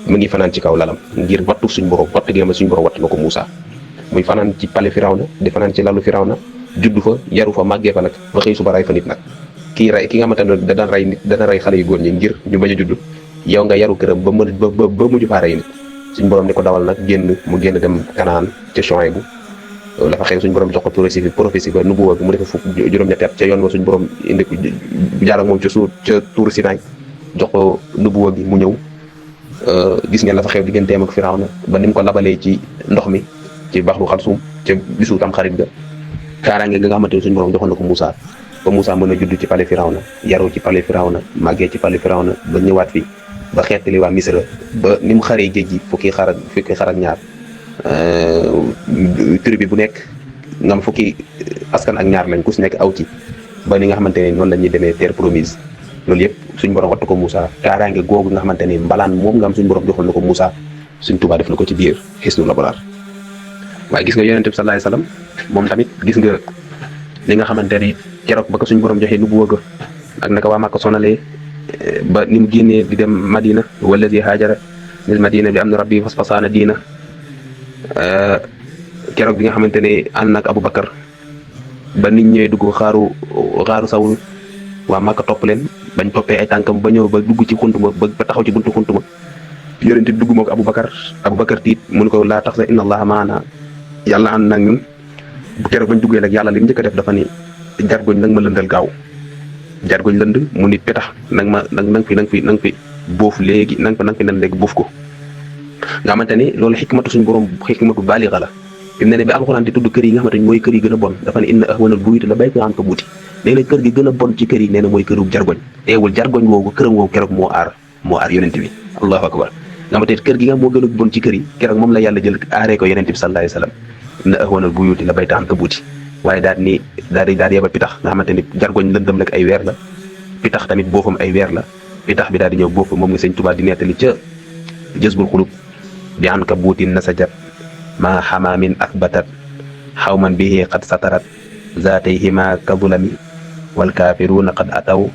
mu ngi fanaan ci kaw lalam ngir wattu suñ borom wattu gi ma suñ borom wattu na ko Moussa muy fanaan ci pale Firawna di fanaan ci lalu Firawna juddu fa yaru fa màggee fa nag ba xëy suba rey fa nit nag ki nga xamante ne dana rey xale yu góor ñi ngir ñu bañ a judd yow nga yaru këram ba mujj faa rey nit suñ borom ni ko dawal nag mu génn dem Kanaan ca Shuaybu la fa xew suñ borom jox ko prophétie ba nubuwa mu defe fukk juróom-ñetti at ca yoon wa suñ borom indi ko jaar ak moom ca Tuur Sinaay jox ko nubuwa gi mu ñëw gis ngeen la fa xew digganteem ak Firawna ba ni mu ko labalee ci ndox mi ci baxru Xalsum ca bisu tam xarit ga kaaraange nga xamante ne suñu borom joxoon na ko Moussa ba Moussa mën a judd ci pale Firawna yaru ci pale Firawna màggee ci pale Firawna ba ñëwaat fi ba xeetali waa Misra ba ni mu xaree géej gi fukki xar ak ñaar tribu bu nekk ngam fukki askan ak ñaar lañ ku si nekk aw ci ba ni nga xamante ne noonu la ñuy demee terre promise loolu yëpp suñ borom wattu ko Moussa kaaraange googu nga xamante ne mbalaan moom nga am suñ borom joxoon na ko Moussa suñ Tuubaa def na ko ci biir Hisnul Abraar waaye gis nga yonent bi sallallahu alayhi wasallam moom tamit gis nga li nga xamante ni keroog ba ko suñ borom joxee nu bu wëgg ak naka waa Makka sonalee ba ni mu génnee di dem Madina wallazi haajara lil Madina bi am na rabbi fasfasaana diina keroog bi nga xamante ne ànd nag Aboubacar ba nit ñëwee dugg xaaru sawul waa Makka topp leen bañ toppee ay tànkam ba ñëw ba dugg ci xuntuma ba taxaw ci buntu xuntuma yonent dugg moo ko Aboubacar tiit mu ne ko laa tax sa inna allaha maana yàlla ànd nag ñun bu keroog bañ duggee nag yàlla li mu njëkk a def dafa ni jargoñ nag ma lëndal gaaw jargoñ lënd mu nit petax nag fi boof léegi nang fi nan léegi boof ko nga xamante ni loolu xikmatu suñu borom xikmatu baaliga la fi mu ne bi alxuraan di tudd kër yi nga xamante ni mooy kër yi gën a bon dafa ne inna ahwanal buyuti la baytul ankabuuti nee na kër gi gën a bon ci kër yi nee na mooy këru jargoñ teewul jargoñ woowu këram woowu keroog moo aar yonent bi allahu akbar nga xamante kër gi nga moo gën a bon ci kër yi keroog moom la yàlla jël aaree ko yonent bi sallallahu alayhi wasallam inna ahwanal buyuti la baytul ankabuuti waaye daal di yebal pitax nga xamante ni jargoñ lëndëm rek ay weer la pitax tamit boofam ay weer la pitax bi daal di ñëw boofu moom nga sëñ Tuubaa di nettali ca Jazbul Xulub bi ankabuutin nasajat ma xamaamin athbatat xawman bihi qad satarat zaatayhima kadulami wal kaafiruuna qad ataw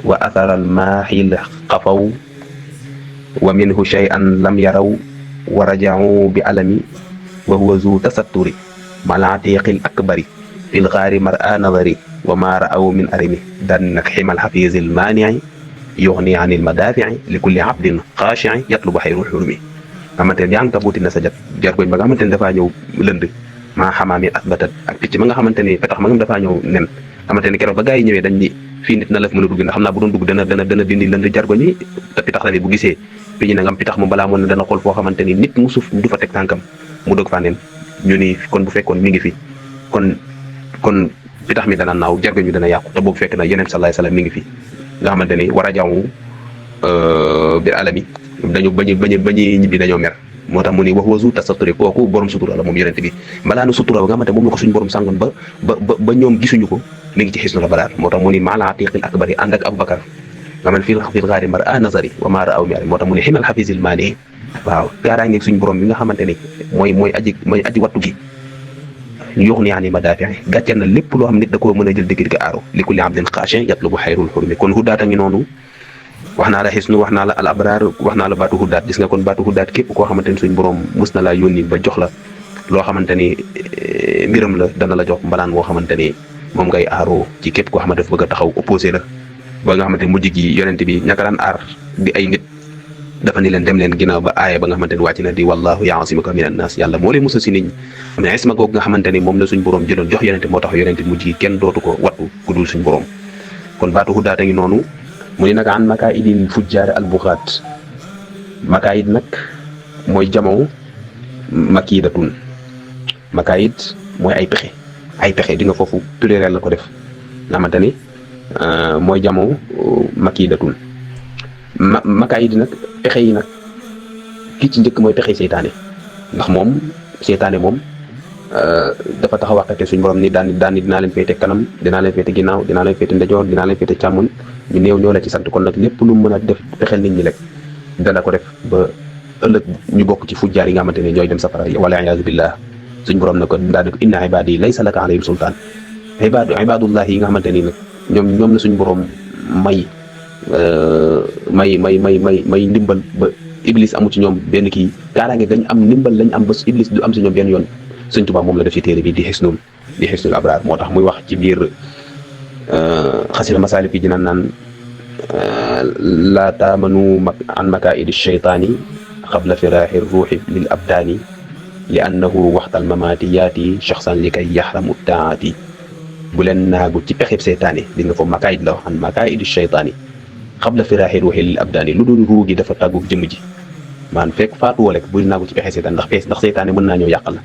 wa atharal maaxil xafaw wa minhu shay'an lam yaraw wa raja'u bi alami wa huwa zu tasatturi mal atiqil akbari fil ghaari mar'a nadari wa ma ra'aw min arimi dan nag ximal xafiisil maani'i yughni anil madaafi'i li kulli abdin xaashi'i yatlubu xayrul xurumi nga xamante ne yaa ngi tabuuti na sa jargoñ ba nga xamante ne dafaa ñëw lënd maa xamaami asbatat ak picc ma nga xamante ni petax ma nga dafaa ñëw nen xamante ni keroog ba gaa yi ñëwee dañ ni fii nit na la fi mën a dugg ndax xam naa bu doon dugg dana dindi lënd jargoñ yi te pitax tamit bu gisee fi ñu ne ngam pitax moom balaa moon ne dana xool foo xamante ni nit mu suuf du fa teg tànkam mu dog faa neen ñu ni kon bu fekkoon mi ngi fi kon pitax mi dana naaw jargoñ mi dana yàqu te boobu fekk na yeneen sallallahu alayhi wasallam mi ngi fi nga xamante ni war a jaww bir alami dañu bañu ñibbi dañoo mer moo tax mu ni wax wasu tasaturi kooku borom sutura la moom yonent bi balaa nu sutura ba nga xamante moom la ko suñu borom sàngoon ba ñoom gisuñu ko mi ngi ci xisnu la balaar moo tax mu ni maala atiqil akbari ànd ak Abubakar nga man fil ghaari mar'a nazari wa ma ra'aw mi moo tax mu ni ximal xafisil maani waaw gaaraangeeg suñu borom bi nga xamante ni mooy aji wattu gi yuux ni ani madaafi gàcceel na lépp loo xam nit da koo mën a jël dëgg di ko aaro li kulli abdin xaashin yatlubu xayrul xurumi kon hudaata ngi noonu wax naa la xisnu wax naa la al abraar wax naa la baatu hudaat gis nga kon baatu hudaat képp koo xamante ni suñ borom mus na laa yónni ba jox la loo xamante ni mbiram la dana la jox mbalaan boo xamante ni moom ngay aaroo ci képp koo xamante dafa bëgg a taxaw opposé la ba nga xamante mujj gi yonent bi ñaka daan aar di ay nit dafa ni leen dem leen ginnaaw ba aaya ba nga xamante ni wàcc na di wallahu yaasimuka minan naas yàlla moo leen musa si nit ñi mais isma googu nga xamante ni moom la suñ borom jëloon jox yonent moo tax yonent mujj gi kenn dootu ko wattu ku dul suñ borom kon baatu hudaat a ngi noonu mu ni nag an makaidil fujjaar al buxaat makaid nag mooy jamono makiidatun makaid mooy ay pexe di nga foofu pluriel la ko def nga xamante ni mooy jamono makiidatun makaid nag pexe yi nag ki ci njëkk mooy pexe seytaane ndax moom seytaane moom dafa tax a waxate suñ borom ni daan dinaa leen féete kanam dinaa leen féete ginnaaw dinaa leen féete ndejoor dinaa leen féete càmmoñ ñu néew ñoo la ci sant kon nag lépp lu mën a def pexeel nit ñi rek dana ko def ba ëllëg ñu bokk ci fujjaar yi nga xamante ne ñooy dem safara wala iyaazu billah suñ borom na ko daal di ko inna ibaadi laysa laka alayhim sultaan ibadullah yi nga xamante ni nag ñoom la suñ borom may ndimbal ba iblis amu ci ñoom benn kii kaaraange gañ am ndimbal lañ am ba iblis du am si ñoom benn yoon Sëñ Tuubaa moom la def ci téere bi di xisnul abraar moo tax muy wax ci biir xasida Masaalikul Jinaan naan laa taamanu an makaidi sheytaani xabla firaaxi ruuxi lil abdaani li annahu waxtal mamaati yaati shaxsan li kay yaxramu taati bu leen naagu ci pexeb seytaane di nga foofu makaid la wax an makaidi sheytaani xabla firaaxi ruuxi lil abdaani lu dul ruu gi dafa tàggu jëmm ji maan fekk faatuwoo rek bul naagu ci pexe seytaane ndax seytaane mën naa ñëw yàqal la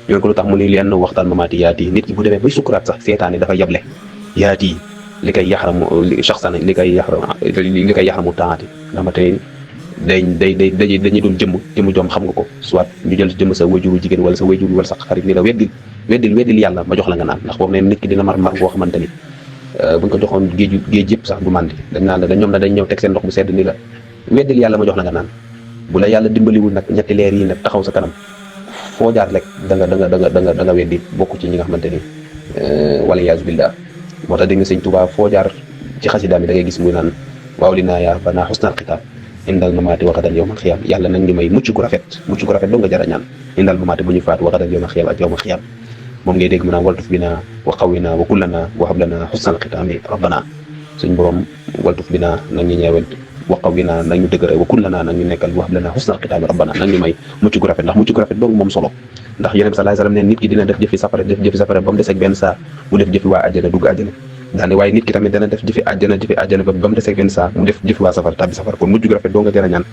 ñoo ko lu tax mu ni leen waxtaan mamaati yaati nit ki bu demee bay sukuraat sax seytaane dafa yable yaati li koy yaxramu shaxsan li koy yaxramu taati nga xamante ni dañuy doon jëmm joom xam nga ko soit ñu jël jëmm sa wajuru jigéen wala sa wajuru wala sa xarit ni la weddil yàlla ma jox la nga naan ndax boobu ne nit ki dina mar boo xamante ni buñ ko joxoon géej yëpp sax du màndi dañ naan la ñoom dañ ñëw teg seen ndox bu sedd ni la weddil yàlla ma jox la nga naan bu la yàlla dimbaliwul nag ñetti leer yi nag taxaw sa kanam foo jaar rek da nga weddi bokk ci ñi nga xamante ni wala yaasu billah moo tax dégg nga sëñ Tuubaa foo jaar ci xasida mi da ngay gis muy naan waaw li naa yaa rabbana xusnal xitaab indal mamaati waxadan yowmal xiyaam yàlla nag ñu may mucc gu rafet doo nga jar a ñaan indal mamaati bu ñu faat waxadan yowmal xiyaam ak yowmal xiyaam moom ngay dégg mu naan waltuf bi naa wa qawwinaa wa kullanaa wa hablana xusnal xitaami rabbana suñ borom waltuf bi naa nag ñu ñeewal wa qawwinaa nag ñu dëgëral wa kullanaa nag ñu nekkal wa hablana xusnal xitaami rabbana nag ñu may mucc gu rafet ndax mucc gu rafet dong moom solo ndax yonent bi sallallahu alayhi wasallam ne nit ki dina def jëfi safara ba mu des ak benn saa mu def jëfi waa àjjana dugg àjjana daane waaye nit ki tamit dana def jëfi àjjana ba mu des ak benn saa mu def jëfi waa safara tàbbi safara kon mujj gu rafet doo nga jar a ñaan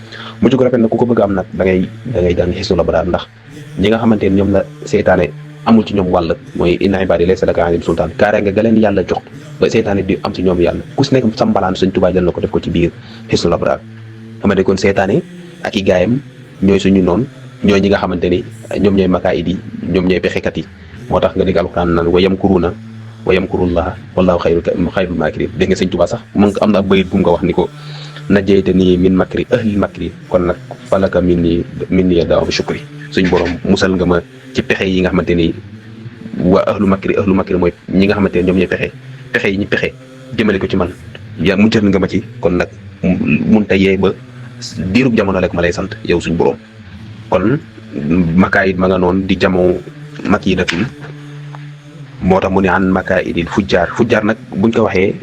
mujj gu rafet nag ku ko bëgg am nag da ngay jàng xisnul abraar ndax ñi nga xamante ne ñoom la seytaane amul ci ñoom wàll mooy inna ibaadi laysa laka alayhim sultaan kaaraange ga leen yàlla jox ba seytaane di am ci ñoom yàlla ku si nekk sambalaan Sëñ Tuubaa jël na ko def ko ci biir xisnul abraar xamante kon seytaane ak i gaayam ñooy suñu noonu ñooy ñi nga xamante ni ñoom ñooy makaayid yi ñoom ñooy pexekat yi moo tax nga dégg alxuraan naan wa yamkuruuna wa yamkurullaha wallaahu xayrul maakirin dégg nga Sëñ Tuubaa sax mu am na bayit bu mu nga wax ni ko najjaytanii min makri ahlil makri kon nag falaka minni daawamu shukri suñ borom musal nga ma ci pexe yi nga xamante ni waa ahlu makri mooy ñi nga xamante ne ñoom ñooy pexe yi ñu pexe jëmale ko ci man yaa muccal nga ma ci kon nag mun ta yee ba diirub jamono rek ma lay sant yow suñ borom. kon makaayid ma nga noonu di jamoo makiidatul moo tax mu ne an makaayidil fujjaar nag buñ ko waxee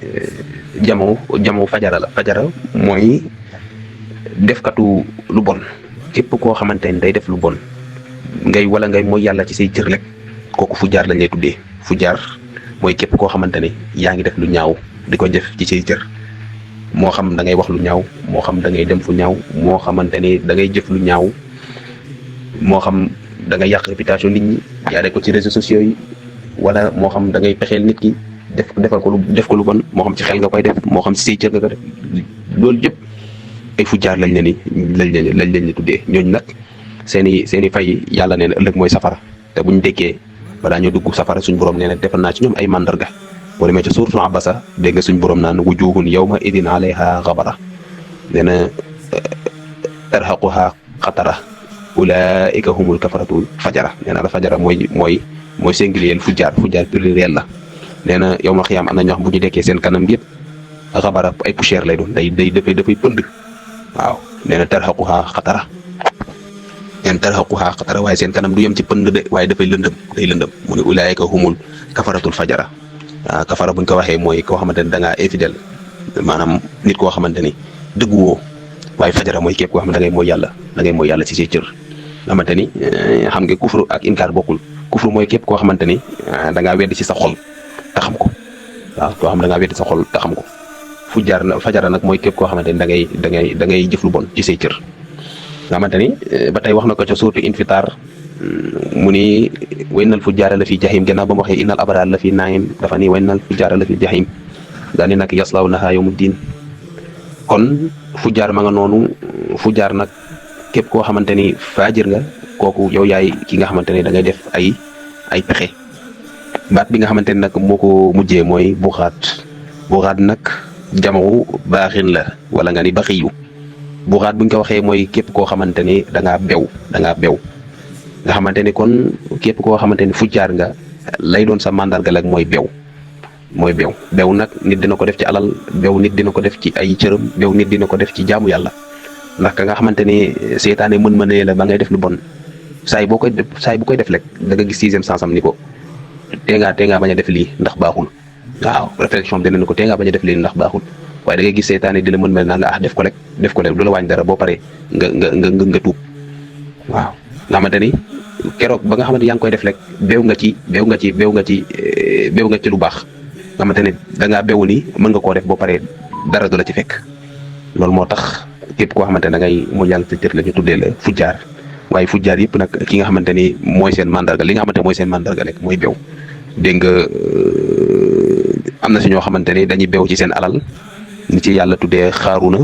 jamoo fajara la. fajara mooy defkatu lu bon, képp koo xamante ni day def lu bon wala ngay mooy yàlla ci say cër rek kooku fujjaar lañ lay tuddee. fujjaar mooy képp koo xamante ne yaa ngi def lu ñaaw di ko def ci say cër, moo xam da ngay wax lu ñaaw, moo xam da ngay dem fu ñaaw, moo xamante ne da ngay jëf lu ñaaw, moo xam da ngay yàq réputation nit ñi jaaree ko ci réseaux sociaux yi, wala moo xam da ngay pexeel nit ki def ko lu bon, moo xam ci xel nga koy def, moo xam ci say cër nga ko def. loolu yëpp ay fujjaar lañ leen di tuddee. ñooñu nag seeni fay yàlla nee na ëllëg mooy safara, te buñ dekkee balaa ñoo dugg safara suñ borom nee na defal naa ci ñoom ay mandarga. boo demee ca suuratu Abasa dégg nga suñ borom naan wujuhun yawma idin alayha ghabara, nee na tarhaquha qatara ulaika humul kafaratul fajara. nee na la fajara mooy singulier fujjaar pluriel la. nee na yow ma xiyaam am na ñoo xam bu ñu dekkee seen kanam yëpp xabara ay poussière lay doon, dafay pënd. waaw nee na tarhaquha qatara, neen tarhaquha qatara, waaye seen kanam du yem ci pënd de, waaye dafay lëndëm. mu ne ulaayika humul kafaratul fajara. kafara buñ ko waxee mooy koo xamante ni da ngaa infidèle, maanaam nit koo xamante ni dëgguwoo. waaye fajara mooy képp koo xam ne da ngay mooy yàlla ci say cër. xamante ni xam nga kufru ak inkaar bokkul. kufru mooy képp koo xamante ni da ngaa wedd ci sa xol te xam ko. waaw koo xam da ngaa wedd sa xol te xam ko. fajara nag mooy képp koo xamante ni da ngay jëf lu bon ci say cër. nga xamante ni ba tey wax na ko ca suuratu Infitar mu ni wa innal fujjaara la fi jahim, gannaaw ba mu waxee innal abraar la fi naim dafa ni wa innal fujjaara la fi jahim, daa ni nag yaslawnaha yawmu diin. kon fujjaar ma nga noonu. fujjaar nag képp koo xamante ni faajir nga, kooku yow yaay ki nga xamante ni da ngay def ay pexe. baat bi nga xamante ni nag moo ko mujjee mooy buxaat nag jamawu baaxin la, wala nga ni baxiyu. buxaat buñ ko waxee mooy képp koo xamante ni da ngaa bew nga xamante ni kon képp koo xamante ni fujjaar nga lay doon sa mandarga la mooy bew nag nit dina ko def ci alal, bew nit dina ko def ci ay cërëm, bew nit dina ko def ci jaamu yàlla. ndax ka nga xamante ni seytaane mën la ba ngay def lu bon, saay bu koy def rek da nga gis sixième sens am ni ko tee ngaa bañ a def lii ndax baaxul. waaw réflexion bi dinañ ko tee ngaa bañ a def lii ndax baaxul, waaye da ngay gis seytaane di la mën naa nga def ko rek du la wàññi dara, boo paree nga tuub. waaw nga xamante ni keroog ba nga xamante ni yaa ngi koy def rek beew nga ci lu baax. nga xamante ni da ngaa beewu ni mën nga koo def boo paree dara du la ci fekk. loolu moo tax képp koo xamante ne da ngay mu yàlla sa cër la ñu tuddee la fujjaar. waaye fujjaar yëpp nag ki nga xamante ni mooy seen mandarga, li nga xamante mooy seen mandarga rek mooy beew. dégg nga am na si ñoo xamante ni dañuy beew ci seen alal, ni ci yàlla tuddee xaaruna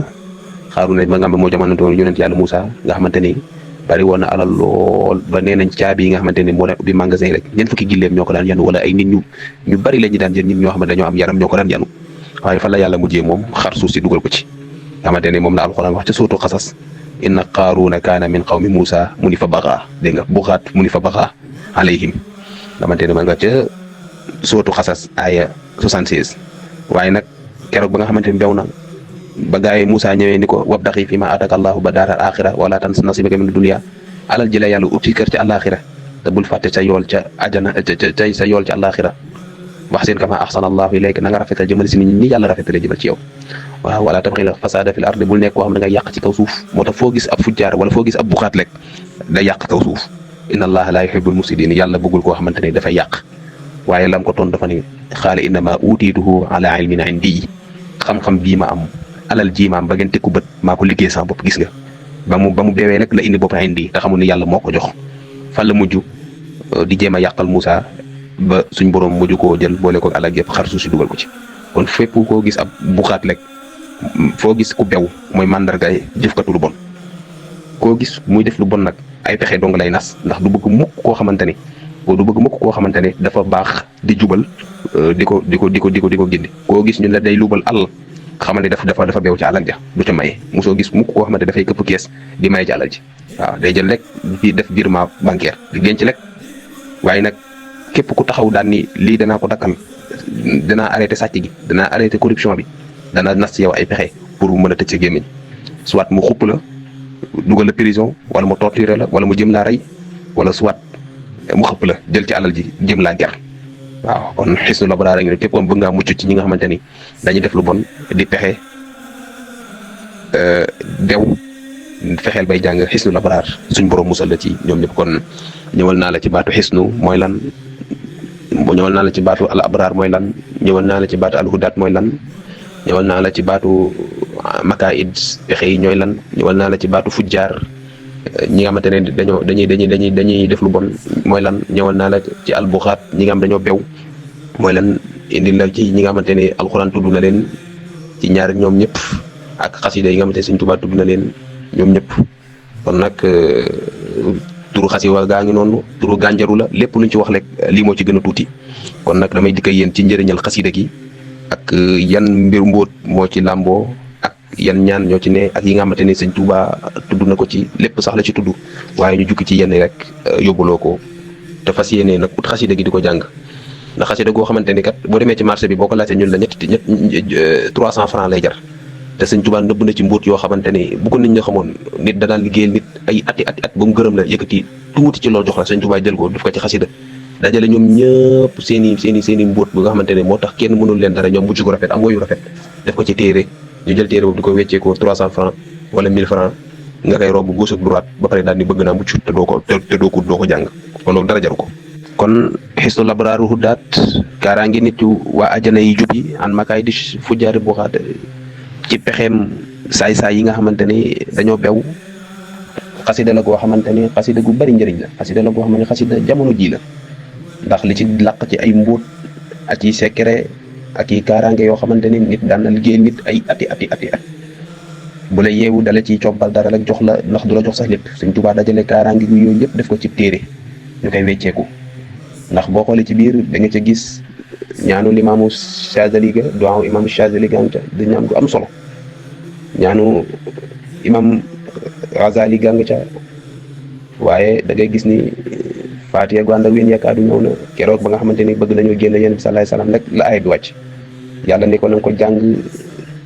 ba nga xam ne moo jamono yonent yàlla Moussa, nga xamante ni bari woon na alal lool ba nee nañ caabi yi nga xamante ni moo daan ubbi magasin rek ñeent fukki gileem ñoo ko daan yanu, wala ay nit ñu bari la ñu daan jël, nit ñoo xam ne dañoo am yaram ñoo ko daan yanu. waaye fan la yàlla mujjee moom xar suuf si dugal ko ci. nga xamante ni moom la alxuraan wax ca suuratu Qasas, inna qaaruna kaana min qawmi Moussa mu ni fa baxaa, dégg nga buxaat mu ni fa baxaa alayhim. nga xamante ni man nga ca suuratu Qasas aaya 76. waaye nag keroog ba nga xamante ni bew na ba gaay Moussa ñëwee ni ko wabtaxi fi ma ataka Allahu ba daaral axira wala tansa nasibaka mina dunya, alal ji la yàlla ut ci kër ca àllaaxira te bul fàtte sa yool ca àjjana sa yool ca àllaaxira. wax seen kama ahsana Allahu ilayka, na nga rafetal jëmal si nit ñi yàlla rafetalee jëmal ci yow. waaw wala tabxil fasada fil ardi, bul nekk koo xam ne da ngay yàq ci kaw suuf. moo tax foo gis ab fujjaar wala foo gis ab buxaat rek day yàq kaw suuf. inna Allaha la yuhibbul mufsidin, yàlla bëggul koo xamante ne dafay yàq. waaye lam ko toon dafa ne xaale innama utiituhu ala ilmin indi, xam-xam bii ma am, alal ji ma am ba ngeen tekku bët maa ko liggéey sama bopp. gis nga ba mu bewee rek la indi bopp indi, te xamul ni yàlla moo ko jox. fan la mujj di jéem a yàqal Moussa ba suñ borom mujj koo jël boole ko alal yëpp xar suuf si dugal ko ci. kon fépp koo gis ab buxaat rek, foo gis ku bew mooy mandargaay jëfkatu lu bon. koo gis muy def lu bon nag ay pexe dong lay nas, ndax du bëgg mukk koo xamante ne dafa baax di jubal di ko gindi. koo gis ñun la day luubal àll, xamal ni dafa beew ci alal ja, du ca maye. mosoo gis mukk koo xamante dafay këpp kees di maye ci alal ji. waaw day jël rek di def virement bancaire di denc rek. waaye nag képp ku taxaw daan ni lii danaa ko dakkal, danaa arrêté sàcc gi, danaa arrêté corruption bi, dana nas ci yow ay pexe pour mën a tëj sa gémmiñ. soit mu xupp la dugal la prison wala mu torturer la wala mu jëm laa rey wala soit mu xëpp la jël ci alal ji jëm laa ger. waaw kon xisnul abraar a ngi ne képp bëgg ngaa mucc ci ñi nga xamante ni dañuy def lu bon di pexe dew fexeel bay jàng xisnul abraar suñ borom musal la ci ñoom ñëpp. kon ñëwal naa la ci baatu xisnu mooy lan, ñëwal naa la ci baatu al abraar mooy lan, ñëwal naa la ci baatu al hudaat mooy lan, ñëwal naa la ci baatu makaid pexe yi ñooy lan, ñëwal naa la ci baatu fujjaar ñi nga xamante ne dañuy def lu bon mooy lan, ñëwal naa la ci albuxaat ñi nga xam dañoo bew mooy lan, indi la ci ñi nga xamante ne alxuraan tudd na leen ci ñaar ñoom ñëpp ak xasida yi nga xamante ne Sëñ Tuubaa tudd na leen ñoom ñëpp. kon nag turu xasida gaa ngi noonu, turu gànjaru la, lépp luñ ci wax rek lii moo ci gën a tuuti. kon nag damay dikk yéen ci njëriñal xasida gi ak yan mbir mbóot moo ci làmboo ak yan ñaan ñoo ci ne ak yi nga xamante ne Sëñ Tuubaa tudd na ko ci, lépp sax la ci tudd waaye ñu jukki ci yenn rek yóbbuloo ko te fas yéene nag ut xasida gi di ko jàng. ndax xasida goo xamante ni kat boo demee ci marché bi boo ko laajtee ñun la ñett 300 francs lay jar te Sëñ Tuubaa nëbb na ci mbóot yoo xamante ni bu ko nit ñi xamoon nit da daan liggéeyal nit ay ati at ba mu gërëm la yëkkati tuuti ci loolu jox la. Sëñ Tuubaa jël ko def ko ci xasida dajale ñoom ñëpp seen i mbóot bu nga xamante ne moo tax kenn mënul leen dara, ñoom mujj gu rafet am woyu rafet def ko ci téere. ñu jël téere boobu di ko wecceekoo 300 francs wala 1000 francs nga koy romb gauche ak droite ba pare daal ni bëgg naa mucc te doo ko jàng, kon loolu dara jaru ko. kon xisnul abraar hudaat kaaraange nit yu waa ajana yi jub yi an makaay di fujjaari buxaat ci pexeem saay-saay yi nga xamante ni dañoo bew. xasida la goo xamante ni xasida gu bari njëriñ la, xasida la goo xamante ni xasida jamono ji la ndax li ci làq ci ay mbóot ak i secret ak i kaaraange yoo xamante ni nit daan na liggéey nit ay ati at bu la yeewu dala ciy cobbal dara rek jox la, ndax du la jox sax lépp. Sëñ Tuubaa dajale kaaraange gu yooyu yëpp def ko ci téere ñu koy wecceeku. ndax boo xoolee ci biir da nga ca gis ñaanu imaamu Chazali ga, duwaaw imaamu Chazali ga nga ca di ñaan gu am solo, ñaanu imaam Ghazali ga nga ca, waaye da ngay gis ni Faatiha gu ànd ak ween yaakaadu ñëw na keroog ba nga xamante ni bëgg nañoo génn Yonent bi sallallahu alayhi wasallam rek la aaya bi wàcc. yàlla ne ko na nga ko jàng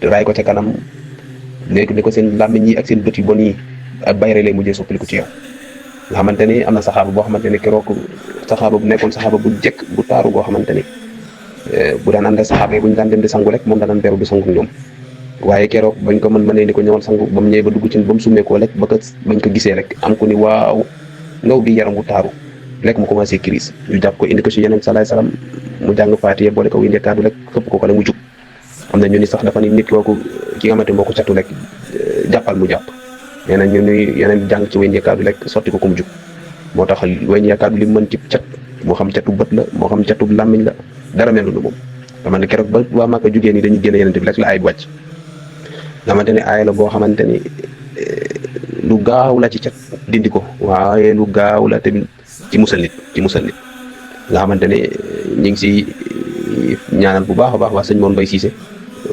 raay ko ca kanam léegi ne ko seen làmmiñ yi ak seen bët yu bon yi ak bayre lay mujjee soppaliku ci yow. nga xamante ni am na saxaaba boo xamante ni keroog saxaaba bu nekkoon saxaaba bu jekk bu taaru boo xamante ni bu daan ànd ak saxaaba yi bu ñu daan dem di sangu rek moom daan beru di sangu ñoom. waaye keroog bañ ko mënee ni ko ñëwal sangu ba mu ñëwee ba dugg ci ba mu summeekoo rek bañ ko gisee rek am ko ni waaw ngaw bi yaram bu taaru rek mu commencé crise ñu jàpp ko indi ko ci Yonent bi sallallahu alayhi wasallam mu jàng Faatiha boole ko windee kaddu rek xëpp ko rek mu jug. am na ñu ni sax dafa ni nit kooku ki nga xamante moo ko catu rek jàppal mu jàpp. nee na ñu nuy yeneen jàng ci wéñ yakaadu rek sotti ko mu jug moo tax wéñ yakaadu li mën ci cat moo xam catu bët la moo xam catu làmmiñ la dara melu nu moom. dama ne keroog ba waa Màkka jugee ni dañuy génn Yonent bi rek la aay bi wàcc nga xamante ne aay la boo xamante ni lu gaaw la ci cat dindi ko waaye lu gaaw la tamit ci musal nit nga xamante ne ñu ngi si ñaanal bu baax a baax waa sëñ Mor Mbaye Cissé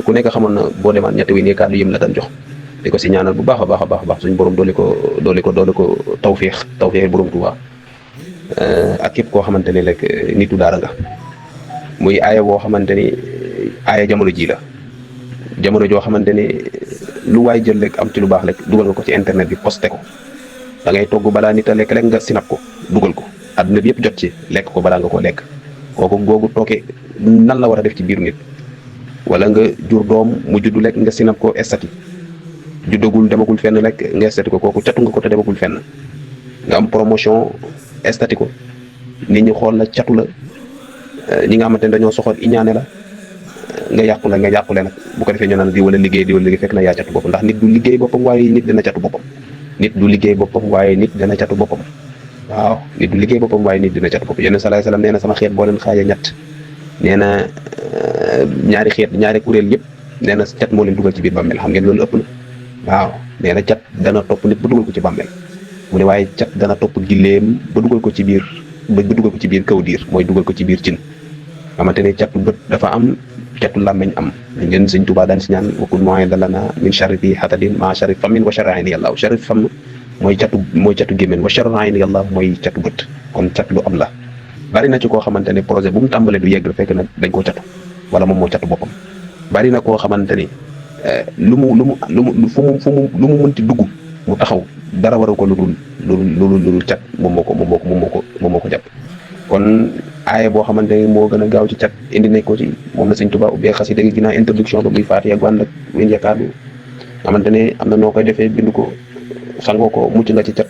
ku nekk xamoon na boo demaat ñetti wéñ yakaadu yëm la daan jox. di ko si ñaanal bu baax a baax suñu borom doole ko tawféex borom Tuubaa ak képp koo xamante ni rek nitu daara nga. muy aaya boo xamante ni aaya jamono ji la jamono joo xamante ni lu waay jël rek am ci lu baax rek dugal nga ko ci internet bi posté ko da ngay togg balaa nit a lekk rek nga sinap ko dugal ko adduna bi yëpp jot ci lekk ko balaa nga koo lekk kooku googu tooke nan la war a def ci biir nit. wala nga jur doom mu juddu lekk nga sinap ko estati juddagul demagul fenn rek nga estati ko kooku catu nga ko te demagul fenn nga am promotion estati ko nit ñi xool la catu la ñi nga xamante ne dañoo soxor iñaane la nga yàqule nag bu ko defee ñu naan di wala liggéey fekk na yaa catu boppam ndax nit du liggéey boppam waaye nit dina catu boppam waaw nit du liggéey boppam waaye nit dina catu boppam. Yonent sallallahu alayhi wasallam nee na sama xeet boo leen xaajee ñett nee na ñaari kuréel yëpp nee na cat moo leen dugal ci biir bàmmeel xam ngeen loolu ëpp na. waaw nee na cat dana topp nit ba dugal ko ci bàmmeel mu ne waaye cat dana topp gileem ba dugal ko ci biir kaw diir mooy dugal ko ci biir cin xamante ne catu bët dafa am catu làmmeñ am ngeen Sëñ Tuubaa daan si ñaan wakun moyen da lana min sharri fi hatadin ma sharri famin wa sharri ayni yàlla sharri fam mooy catu gémméen wa sharri ayni yàlla mooy catu bët kon cat lu am la. bari na ci koo xamante ne projet bu mu tàmbalee du yegg fekk na dañ koo catu wala moom moo catu boppam. bari na koo xamante ni lu mu mënti dugg mu taxaw dara waru ko lu dul cat moom moo ko jàpp. kon aaye boo xamante ni moo gën a gaaw ci cat indi nañ ko ci moom la Sëñ Tuubaa ubbee xasida gi ginnaaw introduction ba muy Faatiha ak wàll ak wén yaakaar bi xamante ne am na noo koy defee bind ko sangoo ko mucc nga ci cat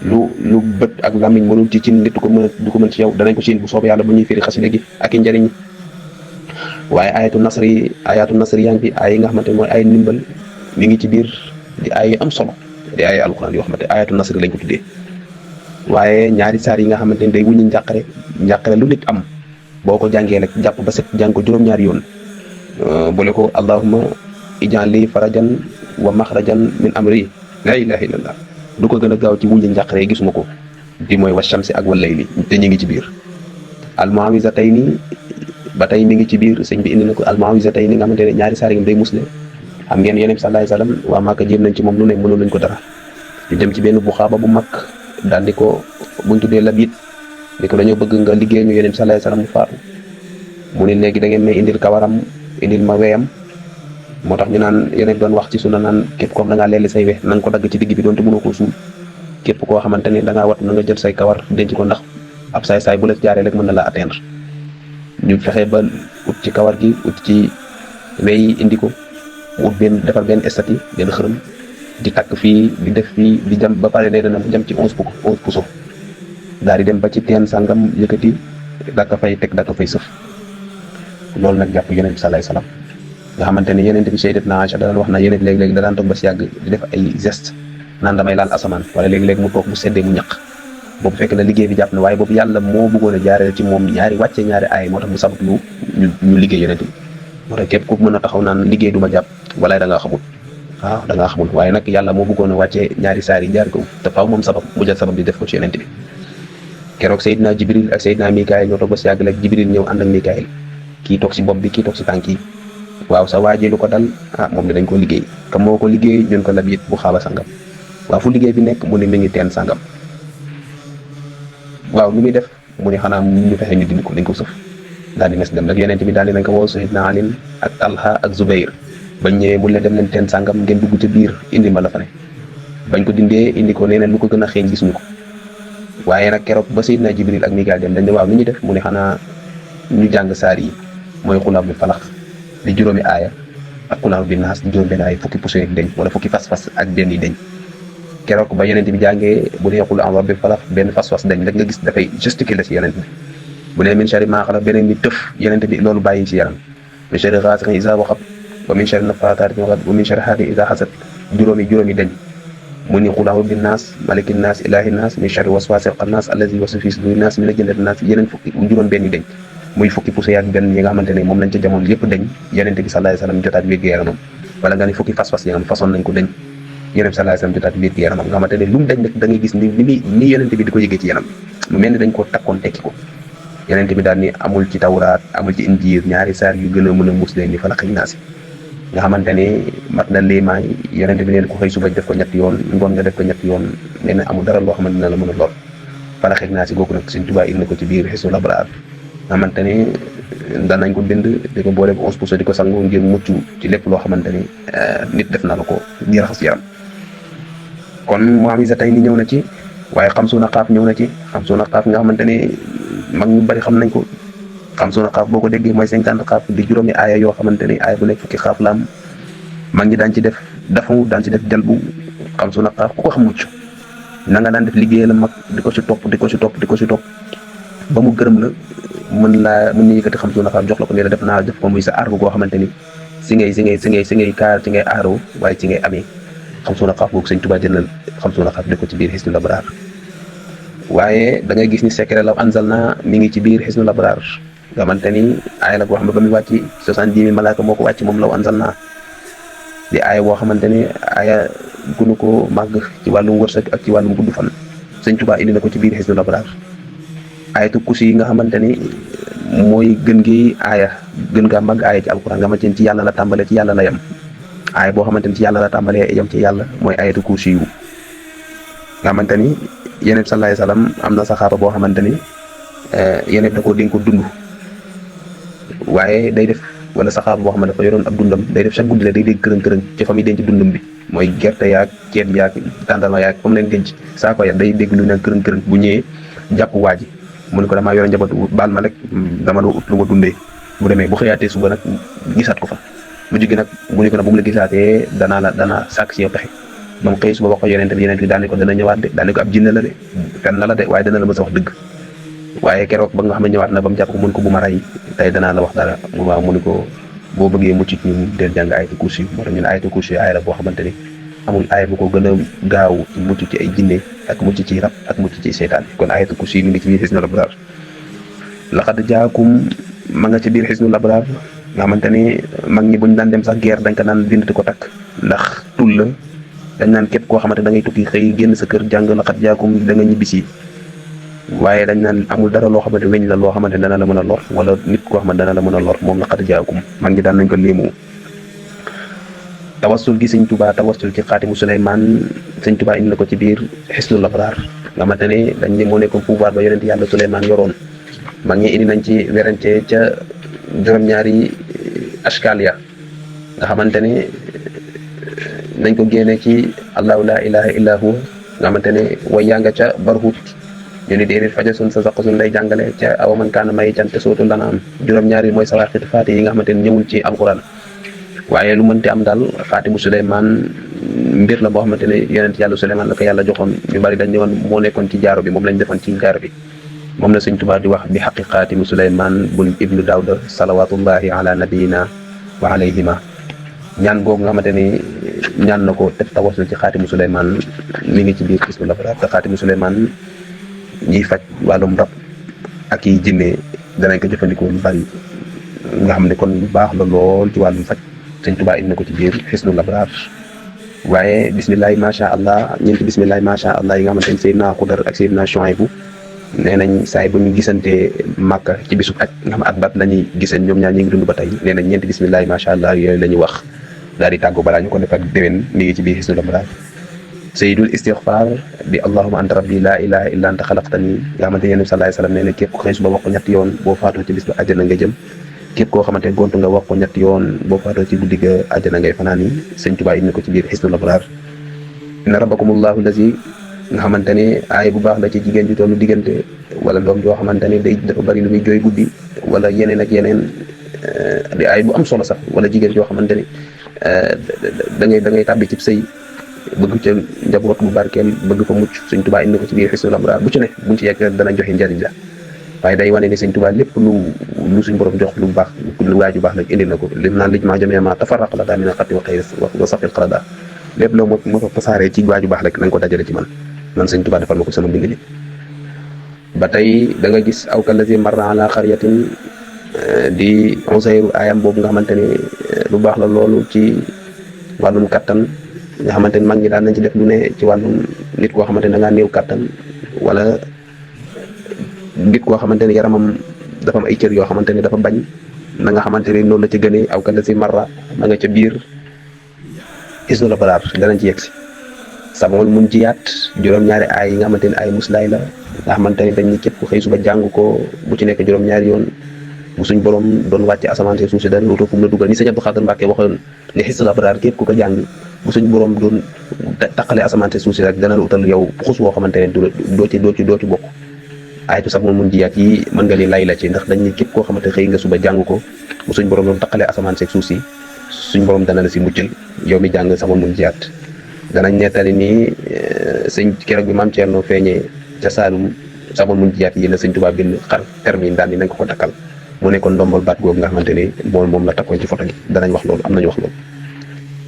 lu bët ak làmmiñ mënul ci nit du ko mën ci yow danañ ko ci bu soobee yàlla bu ñuy firi xasida gi ak i njëriñ. waaye ayatu nasri yaa ngi fi ay yi nga xamante ne mooy ay ndimbal mi ngi ci biir di ay am solo di ay alxuraan yoo xamante ayatu nasri lañ ko tuddee. waaye ñaari saar yi nga xamante ne day wuññi njàqare lu nit am boo ko jàngee rek jàpp ba set jàng ko juróom-ñaari yoon boole ko allahumma ij'al li farajan wa maxrajan min amri la ilaha illallah du ko gën a gaaw ci wuññi njàqare yi gisuma ko di mooy wa shamsi ak wal layli te ñu ngi ci biir. al-mu'awwizatayni ba tey mi ngi ci biir sëñ bi indi na ko al-mu'awwizatayni nga xamante ne ñaari saar yi day musle xam ngeen Yonent bi sallallahu alayhi wasallam waa Màkka jéem nañ ci moom lu ne mënul lañ ko dara ñu dem ci benn buxaaba bu mag daal di ko buñ tuddee Labiid di ko dañoo bëgg nga liggéey ñu Yonent bi sallallahu alayhi wasallam mu faatu mu ne léegi da ngeen may indil kawaram indil ma weyam moo tax ñu naan Yonent doon wax ci sunna naan képp koo xam da ngaa leeli say we na nga ko dagg ci digg bi doonte mënoo koo suul képp koo xamante ne da ngaa wat na nga jël say kawar denc ko ndax ab saay-saay bu la jaaree rek mën na la atteindre ñu fexe ba ut ci kawar gi ut ci wey indi ko mu ut defar benn estati benn xërëm di takk fii di def fii di jam ba pare day dana jam ci 11 puso daal di dem ba ci teen sàngam yëkkati daka fay teg daka fay sëf loolu nag jàpp Yonent bi sallallahu alayhi wasallam nga xamante ne Yonent bi Sayyidatuna Aïcha da daan wax na Yonent léegi-léegi da daan toog ba si yàgg di def ay geste naan damay laal asamaan wala léegi-léegi mu toog bu seddee mu ñaq boobu fekk na liggéey bi jàpp na waaye boobu yàlla moo bëggoon a jaaree ci moom ñaari aay moo tax mu sabab ñu liggéey Yonent bi moo tax képp ku mën a taxaw naan liggéey du ma jàpp walaay da ngaa xamul waaw da ngaa xamul waaye nag yàlla moo bëggoon a wàccee ñaari saar yi jaar ko te faaw moom sabab mu jël sabab di def ko ci Yonent bi keroog Seydina Jibril ak Seydina Mikaayil ñoo toog ba si yàgg rek Jibril ñëw ànd ak Mikaayil kii toog si bopp bi kii toog si tànk yi waaw sa waa ji lu ko dal moom dañ ko liggéey te moo ko liggéey ñun ko Labiid bu xaaba sangam waaw fu liggéey bi nekk mu ne mi ngi teen sangam waaw lu muy def mu ne xanaa ñu fexe ñu dindi ko dañ ko sëf daal di mes dem nag Yonent bi daal di nañ ko woo Seydina Ali ak Talha ak Zubayr bañ ñëwee bu leen dem leen teen sangam ngeen dugg ci biir indi ma la fa ne bañ ko dindee indi ko nee na lu ko gën a xeeñ gisuñu ko waaye nag keroog ba Seydina Jibril ak Mikaayil dem dañ ne waaw lu ñuy def mu ne xanaa ñu jàng saar yi mooy xulaam bi falax di juróomi aaya ak xulaam bi naas di juróom benn aaya fukki puso yi deñ wala fukki fas-fas ak benn yi deñ keroog ba Yonent bi jàngee bu dee xulaam bi falax benn fas-fas deñ rek nga gis dafay gesticuler ci Yonent bi bu dee min sharri maa xalaq beneen bi tëf Yonent bi loolu bàyyi ci yaram min sharri gaasiqin izaa waqab wa min sharri naffaathaati fil uqad wa min sharri haasidin izaa hasad juróomi deñ mu ni xul a'uuzu bi naas maliki naas ilaahi naas min sharri waswaasil xannaas allazii yuwaswisu fii suduuri naas mina jinnati naas yeneen fukki juróom benn deñ muy fukki pousse yaak benn yi nga xamante ne moom lañ ca jamono yëpp deñ Yonent bi sallallahu alayhi wasallam jotaat wér gu yaramam wala nga ni fukki fas-fas yi nga xam façon nañ ko deñ Yonent bi sallallahu alayhi wasallam jotaat wér gu yaramam nga xamante ne lu mu deñ rek da ngay gis ni Yonent bi di ko yëgee ci yaram mu mel ni dañ koo takkoon tekki ko Yonent bi daal ni amul ci tawraat amul ci injiil ñaari saar yu gën a mën a muus leen ni Falaq ak Naas nga xamante ne mat na liimaay Yonent bi neen ko xëy suba def ko ñetti yoon ngoon nga def ko ñetti yoon nee na amul dara loo xamante ne la mën a lor Falaq ak Naas googu nag Sëñ Tuubaa indi na ko ci biir Hisnul Abraar nga xamante ne danañ ko bind di ko boole bu 11 pouce di ko sangu ngir mucc ci lépp loo xamante ni nit def na la ko di raxas yaram kon Mu'awwizatayni ñëw na ci waaye Xamsuuna Xaaf ñëw na ci Xamsuuna Xaaf nga xamante ne mag ñu bari xam nañ ko Xamsuuna Xaaf boo ko déggee mooy 50 xaaf di juróomi aaya yoo xamante ni aaya bu nekk fukki xaaf la am mag ñi daan ci def dafu daan ci def jalbu Xamsuuna Xaaf ku ko xam mucc na nga daan def liggéey la mag di ko si topp ba mu gërëm la mën ñu yëkkati Xamsuuna Xaaf jox la ko ne la def naa def ko muy sa aar goo xamante ni si ngay kaar ci ngay aaroo waaye ci ngay amee Xamsuuna Xaaf googu Sëñ Tuubaa jëlal Xamsuuna Xaaf def ko ci biir Hisnul Abraar waaye da ngay gis ni secret law anzalnaa mi ngi ci biir Hisnul Abraar nga xamante ni aaya la boo xam ne ba muy wàcc 70 000 malaaka moo ko wàcc moom law anzalnaa di aaya boo xamante ni aaya gunu ko màgg ci wàllum wërsëg ak ci wàllum gudd fan Sëñ Tuubaa indi na ko ci biir Hisnul Abraar ayatul kursi yi nga xamante ni mooy gën gi aaya gën gaa màgg aaya ci alquran nga xamante ni ci yàlla la tàmbalee ci yàlla la yem aaya boo xamante ni ci yàlla la tàmbalee yem ci yàlla mooy ayatul kursi yu nga xamante ni Yonent bi sallallahu alayhi wasallam am na saxaaba boo xamante ni Yonent da koo dénk ko dund waaye day def wala saxaar boo xam ne dafa yoroon ab dundam day def chaque guddi la day dégg kërën-kërën ci fa muy denc dundam bi mooy gerte yaag ceeb yaag tàndarma yaag fa mu leen denc saako ya day dégg lu ne kërën-kërën bu ñëwee jàpp waa ji mu ne ko damaa yore njaboot baal ma rek dama doon ut lu ma dundee bu demee bu xëyaatee suba nag gisaat ko fa mu jóge nag bu ñu ko nag bu mu la gisaatee danaa sàkk si yow pexe ba mu xëy suba wax ko yonent bi daane ko dana ñëwaat de daane ko ab jinne la de fen na la de waaye dana la mës a wax dëgg waaye keroog ba nga xam ne ñëwaat na ba mu jàpp ko mun ko bu ma rey tey danaa la wax dara waaw mu ne ko boo bëggee mucc ci ñun del jàng ayatul kursi moo tax ñu ne ayatul kursi aaya la boo xamante ni amul aaya bu ko gën a gaaw mucc ci ay jinne ak mucc ci rab ak mucc ci seytaan kon ayatul kursi mi ngi ci biir Hisnul Abraar laqad jaakum ma nga ci biir Hisnul Abraar nga xamante ni mag ñi buñ daan dem sax guerre dañ ko naan bind di ko takk ndax tul la dañ naan képp koo xamante da ngay tukki xëy génn sa kër jàng laqad jaakum da nga ñibbisi waaye dañ naan amul dara loo xamante weñ la loo xamante dana la mën a lor wala nit koo xamante dana la mën a lor moom laqad jaakum mag ñi daan nañ ko léemu tawassul gi sëñ Tuubaa tawassul ci xaatimu Suleymaan sëñ Tuubaa indi na ko ci biir Hisnul Abraar nga xamante ne dañ ne moo nekkoon pouvoir ba yonent yàlla Suleymaan yoroon mag ñi indi nañ ci werante ca juróom-ñaari ashkaal ya nga xamante ne nañ ko génne ci allahu la ilaha illa huwa nga xamante ne way yaa nga ca barhut ñu ni déedéet faja sun sa saq sun lay jàngale ca awaman kaana may cante sootu lana am juróom-ñaari mooy sawaaxit faati yi nga xamante ne ñëwul ci alquran waaye lu mënti am daal xaatimu Suleymaan mbir la boo xamante ne yonent yàlla Suleymaan la ko yàlla joxoon ñu bari dañ ñëwoon moo nekkoon ci jaaro bi moom lañ defoon ci jaaro bi moom la sëñ Tuubaa di wax bi xaqi xaatimu Suleymaan bun ibnu Daawda salawatullahi ala nabiyina wa alayhima ñaan googu nga xamante ni ñaan na ko def tawasul ci xaatimu Suleymaan mi ngi ci biir Hisnul Abraar te xaatimu Suleymaan ñiy faj wàllum rab ak yi jinne danañ ko jëfandikoo lu bari nga xam ne kon lu baax la lool ci wàllum faj sëñ Tuubaa indi na ko ci biir Hisnul Abraar waaye bismillahi macha allah ñeenti bismillahi macha allah yi nga xamante ni Seydina Xudar ak Seydina Shuaybu nee nañ saay bu ñu gisantee Màkka ci bisub aj nga xam at bat la ñuy giseen ñoom ñaar ñi ngi dund ba tey nee nañ ñeenti bismillahi macha allah yooyu la ñuy wax daal di tàggu balaa ñu ko defak déwén mi ngi ci biir Hisnul Abraar sayyidul istighfar bi allahumma anta rabbi la ilaha illa anta xalaqtani nga xamante yonent bi sallallahu alayhi wasallam nee na képp ko xëy suba wax ko ñetti yoon boo faatoo ci bis ba àjjana nga jëm képp koo xamante gontu nga wax ko ñetti yoon boo faatoo ci guddi ga àjjana ngay fanaan yi sëñ Tuubaa indi ko ci biir Hisnul Abraar inna rabbakumullahu allazi nga xamante ne aay bu baax la ci jigéen ju tollu diggante wala doom joo xamante ne day dafa bari lu muy jooy guddi wala yeneen ak yeneen di aay bu am solo sax wala jigéen joo xamante ne da ngay tàbbi ci sëy bëgg ca njaboot bu barkeel bëgg fa mucc sëñ Tuubaa indi ko ci biir Hisnul Abraar bu ci ne buñ ci yegg dana joxe njariñ la waaye day wane ne sëñ Tuubaa lépp lu suñ borom jox lu baax lu waaju baax nag indi na ko lim naan lij maa jamee ma tafarraq la daa mi na xatti wa xëy wa saqil xarada lépp loo moo ko tasaaree ci waaju baax rek na nga ko dajale ci man sëñ Tuubaa defal ma ko sama mbind mi ba tey da nga gis aw kallazi marra ala qaryatin di Usayru ayam boobu nga xamante ne lu baax la loolu ci wàllum kattan nga xamante ne mag ñi daan nañ ci def lu ne ci wàllum nit koo xamante ne da ngaa néew kattan wala nit koo xamante ne yaramam dafa am ay cër yoo xamante ne dafa bañ na nga xamante ne noonu la ci gënee aw kallazi marra ma nga ca biir Hisnul Abraar danañ ci yegsi sabol mun jiyaat juróom-ñaari aay yi nga xamante ne ay muslaay la nga xamante ne dañ ni képp ku xëy suba jàng ko bu ci nekk juróom-ñaari yoon bu suñ borom doon wàcce asamaan si suuf si dara dootoo fu mu la dugal ni sëñ Abdou Khadre Mbàkke waxoon ne Hisnul Abraar képp ku ko jàng bu suñ borom doon taqale asamaan si suuf si rek dana la utal yow xus woo xamante ne doo ci bokk ayatu sax moom mun jiyaat yi mën nga li lay la ci ndax dañ ni képp koo xamante xëy nga suba jàng ko bu suñ borom doon taqale asamaan si suuf si suñ borom dana la si muccal yow mi jàng sax mun jiyaat danañ nettali ni sëñ keroog bi maam Thierno feeñee ca Saalum samoon mun jiyaat yi la sëñ Tuubaa bind xar termine daal ni nañ ko takkal mu nekkoon ndombol baat googu nga xamante ni moom la takkoon ci photo gi danañ wax loolu am nañu wax loolu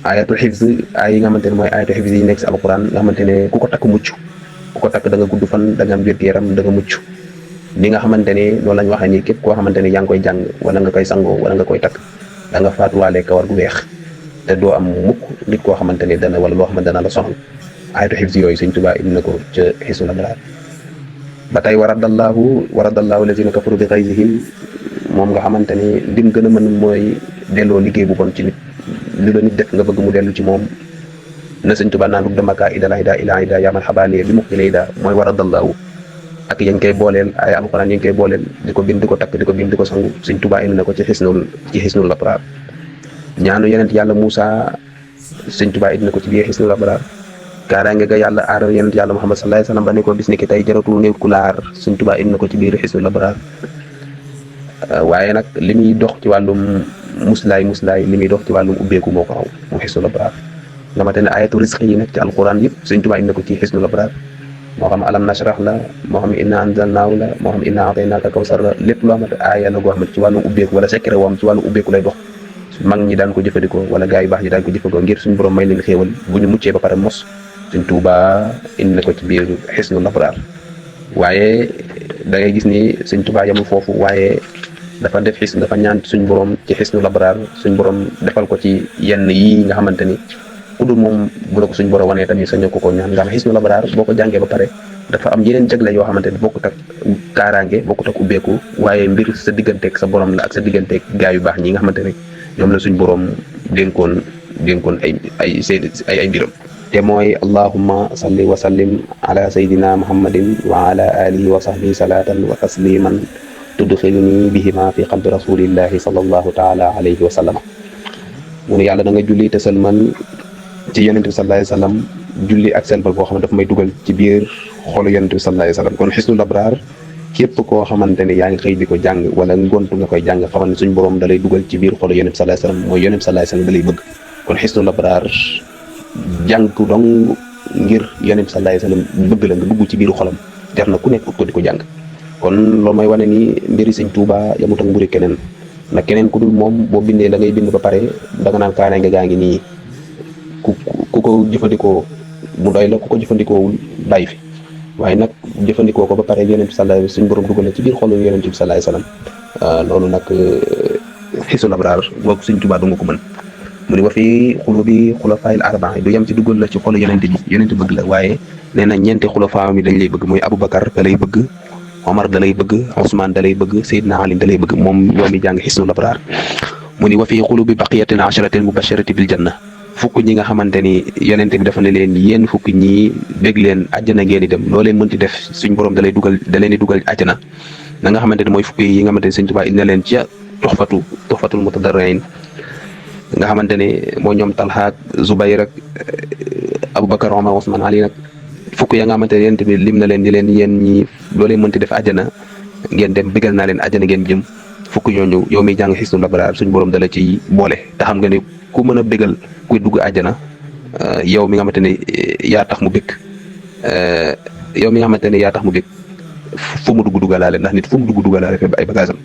ayatul xifz ay yi nga xamante ne mooy ayatul xifz yi nekk si alquran nga xamante ne ku ko takk mucc ku ko takk da nga gudd fan da nga am wér-gu-yaram da nga mucc li nga xamante ne loolu lañ waxee ni képp koo xamante ne yaa ngi koy jàng wala nga koy sangoo wala nga koy takk da nga faatuwaale kawar gu weex te doo am mukk nit koo xamante ne dana wala loo xamante dana la sonal ayatu xifz yooyu sëñ Tuubaa indi na ko ca Hisnul Abraar ba tey waradallahu lazina kafaru bi xaysihim moom nga xamante ni lim gën a mën mooy delloo liggéey bu bon ci nit lu la nit def nga bëgg mu dellu ci moom na sëñ Tuubaa naan rub damaka idala ida ila ida yaman xabaaniye bi mux ila ida mooy waradallahu ak yañ koy booleel ay alxuraan yañ koy booleel di ko bind di ko takk di ko bind di ko sangu Sëñ Tuubaa indi na ko ci Hisnul Abraar ñaanu yonent yàlla Muusa Sëñ Tuubaa indi na ko ci biir Hisnul Abraar kaaraange ga yàlla aaral yonent yàlla Muhammad sallallahu alayhi wa sallam ba ne ko bis ni ki tey jaratul néew ku laar Sëñ Tuubaa indi na ko ci biir Hisnul Abraar waaye nag li muy dox ci wàllum muslaay li muy dox ci wàllum ubbeeku moo ko raw mu Hisnul Abraar nga xamante ne ayatu risque yi nekk ci alquran yëpp Sëñ Tuubaa indi na ko ci Hisnul Abraar moo xam alam nashrah la moo xam inna anzalnaahu la moo xam inna ataynaaka kawsar la lépp loo xamante aaya la goo xamante ci wàllum ubbeeku wala secret woo xam ci wàllum ubbeeku lay dox mag ñi daan ko jëfandikoo wala gaa yu baax ñi daan ko jëfandikoo ngir suñu borom may leen xéewal bu ñu muccee ba pare mos Sëñ Tuubaa indi na ko ci biir Hisnul Abraar waaye da ngay gis ni Sëñ Tuubaa yamul foofu waaye dafa def dafa ñaan suñ borom ci Hisnul Abraar suñ borom defal ko ci yenn yii nga xamante ni ku dul moom bu la ko suñ borom wanee tamit sañoo ko ñaan nga xam Hisnul Abraar boo ko jàngee ba pare dafa am yeneen jagle yoo xamante ni bokkut ak kaaraange bokkut ak ubbeeku waaye mbir sa digganteeg sa borom la ak sa digganteeg gaa yu baax ñi nga xamante ne ñoom la suñ borom dénkoon ay mbiram te mooy allahumma salli wa sallim ala sayyidina muhammadin wa ala alihi wa sahbihi salatan wa tasliman tudxiluni bihima fi qalbi rasulillahi sallallahu taala alayhi wa sallam mu ne yàlla da nga julli te salman ci yonent bi sallallahu alayhi wa sallam julli ak selbal boo xam ne daf may dugal ci biir xolu yonent bi sallallahu alayhi wa sallam kon Hisnul Abraar képp koo xamante ne yaa ngi xëy di ko jàng wala ngontu nga koy jàng xamal ne suñ borom da lay dugal ci biir xolu yonent bi sallallahu alayhi wa sallam mooy yonent bi sallallahu alayhi wa sallam da lay bëgg kon Hisnul Abraar jàng dong ngir yonent bi sallallahu alayhi wa sallam bëgg la nga dugg ci biiru xolam def na ku nekk ut ko di ko jàng kon loolu mooy wane ni mbiri Sëñ Tuubaa yamut ak mbiri keneen nag keneen ku dul moom boo bindee da ngay bind ba pare danga naan kaaraange gaa ngi nii ku ko jëfandikoo mu doy la ku ko jëfandikoowul bàyyi fi waaye nag jëfandikoo ko ba pare yonent bi sallallahu alayhi suñu borom dugal na ci biir xolu yonent bi sallallahu alayhi wasallam loolu nag Hisnul Abraar boobu Sëñ Tuubaa du nga ko mën mu ni wa fi xulubi xulafaayil arbaa du yem ci dugal la ci xolu yonent bëgg la waaye nee na ñeenti xulafaa mi dañ lay bëgg mooy Aboubacar da lay bëgg Omar da lay bëgg Ousmane da lay bëgg Seydina Ali da lay bëgg moom yow mi jàng Hisnul Abraar mu ni wa fi xulubi baqiyatin asharatin mubashirati bil janna fukk ñi nga xamante ni yonent bi dafa ne leen yéen fukk ñi bég leen àjjana ngeen di dem loo leen mënti def suñ borom da leen di dugal àjjana na nga xamante ne mooy fukk yi nga xamante ne Sëñ Tuubaa indi na leen ca tuxfatul mutadarrin nga xamante ne moo ñoom Talha ak Zubayr ak Aboubacar Omar Ousmane Ali nag fukk ya nga xamante ne yonent bi lim na leen di leen yéen ñi loo leen mënti def àjjana ngeen dem bégal naa leen àjjana ngeen jëm fukk ñooñu yow miy jàng Hisnul Abraar suñ borom dala ci boole te xam nga ni ku mën a bégal kuy dugg àjjana yow mi nga xamante ne yaa tax mu bég yow mi nga xamante ne yaa tax mu bég fu mu dugg duggalaale ndax nit fu mu dugg duggalaale fa ay bagaasam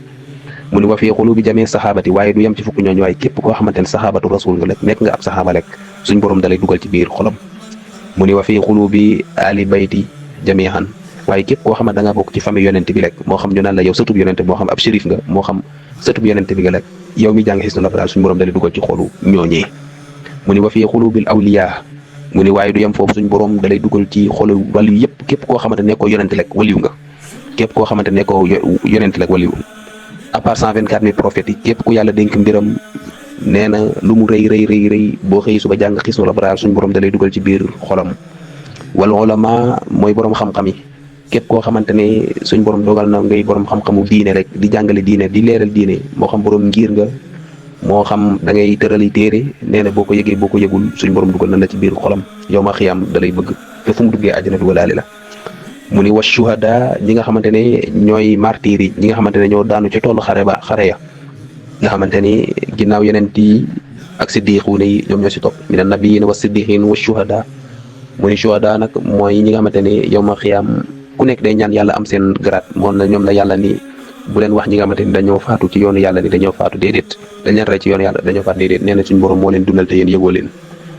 mu ni wa fii xulubi jamee saxaabati waaye du yem ci fukk ñooñu waaye képp koo xamante ne saxaabatu rasul nga lekk nekk nga ab saxaaba lekk suñ borom dalay dugal ci biir xolam mu ni wa fii xulubi ali bayti jamihan waaye képp koo xamante da ngaa bokk ci famille yonent bi lekk moo xam ñu naan la yow sëtub yonent moo xam ab shérif nga moo xam sëtub yonent bi nga lekk yow mi jàng Hisnul Abraar suñ borom dalay dugal ci xolu ñooñee mu ni wa fii xulubil awliya mu ni waaye du yem foofu suñ borom dalay dugal ci xolu waliyu yëpp képp koo xamante ne koo yonent lekk waliyu nga képp koo xamante ne koo yonent lekk waliyu à part 124 000 prophètes yi képp ku yàlla dénk mbiram nee na lu mu rëy boo xëy suba jàng Hisnul Abraar suñ borom dalay dugal ci biir xolam wal ulama mooy borom xam-xam yi képp koo xamante ne suñ borom dogal na ngay borom xam-xamu diine rek di jàngale diine di leeral diine moo xam borom ngir nga moo xam da ngay tërali téere nee na boo ko yëgee boo ko yëgul suñ borom dugal na la ci biir xolam yow ma xiyam da lay bëgg te fu mu duggee àjjana dugalaale la mu ni wa shuhada ñi nga xamante ne ñooy martyr yi ñi nga xamante ne ñoo daanu ci tollu xare ya nga xamante ni ginnaaw yeneen yi ak siddiquuna yi ñoom ñoo si topp mina nabiyyiina wa siddiqiin wa shuhada mu ni shuhada nag mooy ñi nga xamante ne yow ma xiyam ku nekk day ñaan yàlla am seen grade moom la ñoom la yàlla ni bu leen wax ñi nga xamante ni dañoo faatu ci yoonu yàlla ni dañoo faatu déedéet dañ leen rey ci yoonu yàlla dañoo faatu déedéet nee na suñu borom moo leen dundal te yéen yëgoo leen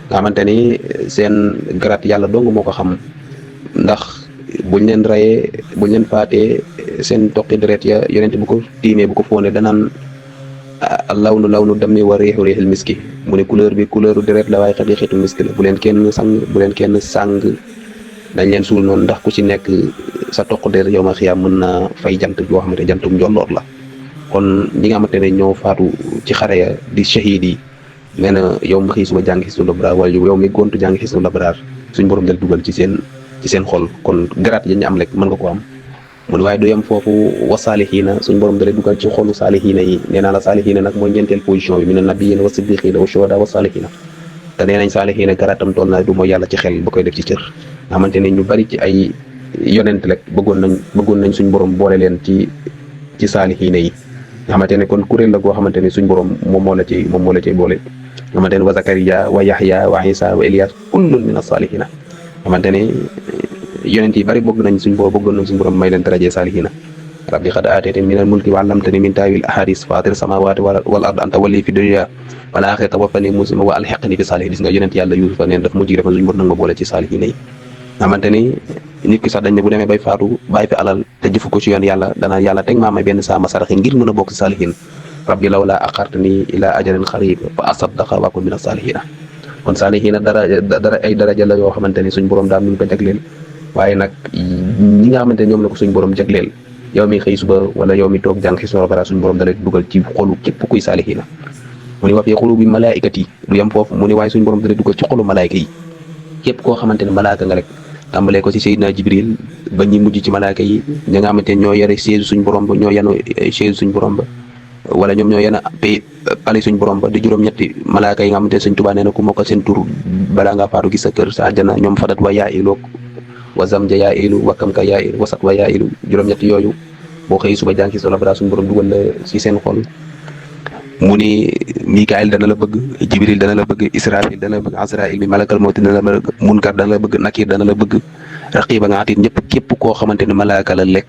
nga xamante ni seen grade yàlla dong moo ko xam ndax buñ leen reyee buñ leen faatee seen toqi deret ya yonent bu ko tiimee bu ko foone danaan lawnu dammi wa riixil miski mu ne couleur bi couleuru deret la waaye xet xetu miski la bu leen kenn sàng dañ leen suul noonu ndax ku ci nekk sa toq der yow ma xiyaam mën na fay jant boo xamante jantum njolloor la kon ñi nga xamante ne ñoo faatu ci xare ya di shahid yi nee na yow ma xëy suba jàng Hisnul Abraar wala yow mi gontu jàng Hisnul Abraar suñ borom del dugal ci seen xol kon garaat ya ñu am rek mën nga ko am mu ne waaye du yem foofu wa saalihiina suñ borom da lay dugal ci xolu saalihiina yi nee naa la saalihiina nag mooy ñeenteel position bi mina nabiyyiina wa siddiqiina wa shuhadaa wa saalihiina te nee nañ saalihiina garaatam toll na du mooy yàlla ci xel ba koy def ci cër nga xamante ne ñu bari ci ay yonent rek bëggoon nañ suñ borom boole leen ci saalihiina yi nga xamante ne kon kuréel la goo xamante ne suñ borom moom moo la cay boole nga xamante ne wa Zakariya wa Yaxya wa Isa wa Ilyas kullun min as-saalihiina xamante ne yonent yi bari bëggoon nañ suñ borom may leen daraje saalihiina rabbi qad aataytanii minal mulki wa 'allamtanii min ta'wiilil ahaadiis faatir samaawaati wal ard anta waliyyi fid dunyaa wal aaxirati tawaffanii musliman wa alhiqnii bis saalihiin gis nga yonent yàlla Yuusufa neen daf mujj defal suñ borom nag ma boole ci saalihiina yi xamante ni nit ki sax dañ ne bu demee bay faatu bàyyi fi alal te jëfu ko ci yoon yàlla dana yàlla teg maa may benn saa ma saraxe ngir mën a bokk ci saalihiin rabbi lawlaa axxartanii ilaa ajalin qariib fa asaddaqa wa akun mina saalihiin kon saalihiina dara ay daraja la yoo xamante ni suñ borom daal ñu ko jagleel waaye nag ñi nga xamante ne ñoom la ko suñ borom jagleel yow mi xëy suba wala yow mi toog jàng Hisnul Abraar suñ borom da lay dugal ci xolu képp kuy saalihiina mu ni wa fii quluubi malaa'ikati du yem foofu mu ni waaye suñ borom da lay dugal ci xolu malaayka yi képp koo xamante ne malaaka nga rek tàmbalee ko ci Seydina Jibril ba ñi mujj ci malaaka yi ñi nga xamante ne ñoo yore siège suñ borom ba ñoo yanu siège suñ borom ba wala ñoom ñoo yena pali suñ borom ba di juróom-ñetti malaaka yi nga xamante ne Sëñ Tuubaa nee na ku mokkal seen tur balaa ngaa faatu gis sa kër sa àjjana ñoom fadat wa yaa iloog wa zamja yaa ilu wakkam ka yaa ilu wasat wa yaa ilu juróom-ñetti yooyu boo xëy suba jàng Hisnul Abraar suñ borom dugal la ci seen xol mu ni Mikaayil dana la bëgg Jibril dana la bëgg Israfil dana la bëgg Azrail bi malakal mawti dana la bëgg Munkar dana la bëgg Nakir dana la bëgg Raqiba nga atit ñëpp képp koo xamante ne malaaka la lekk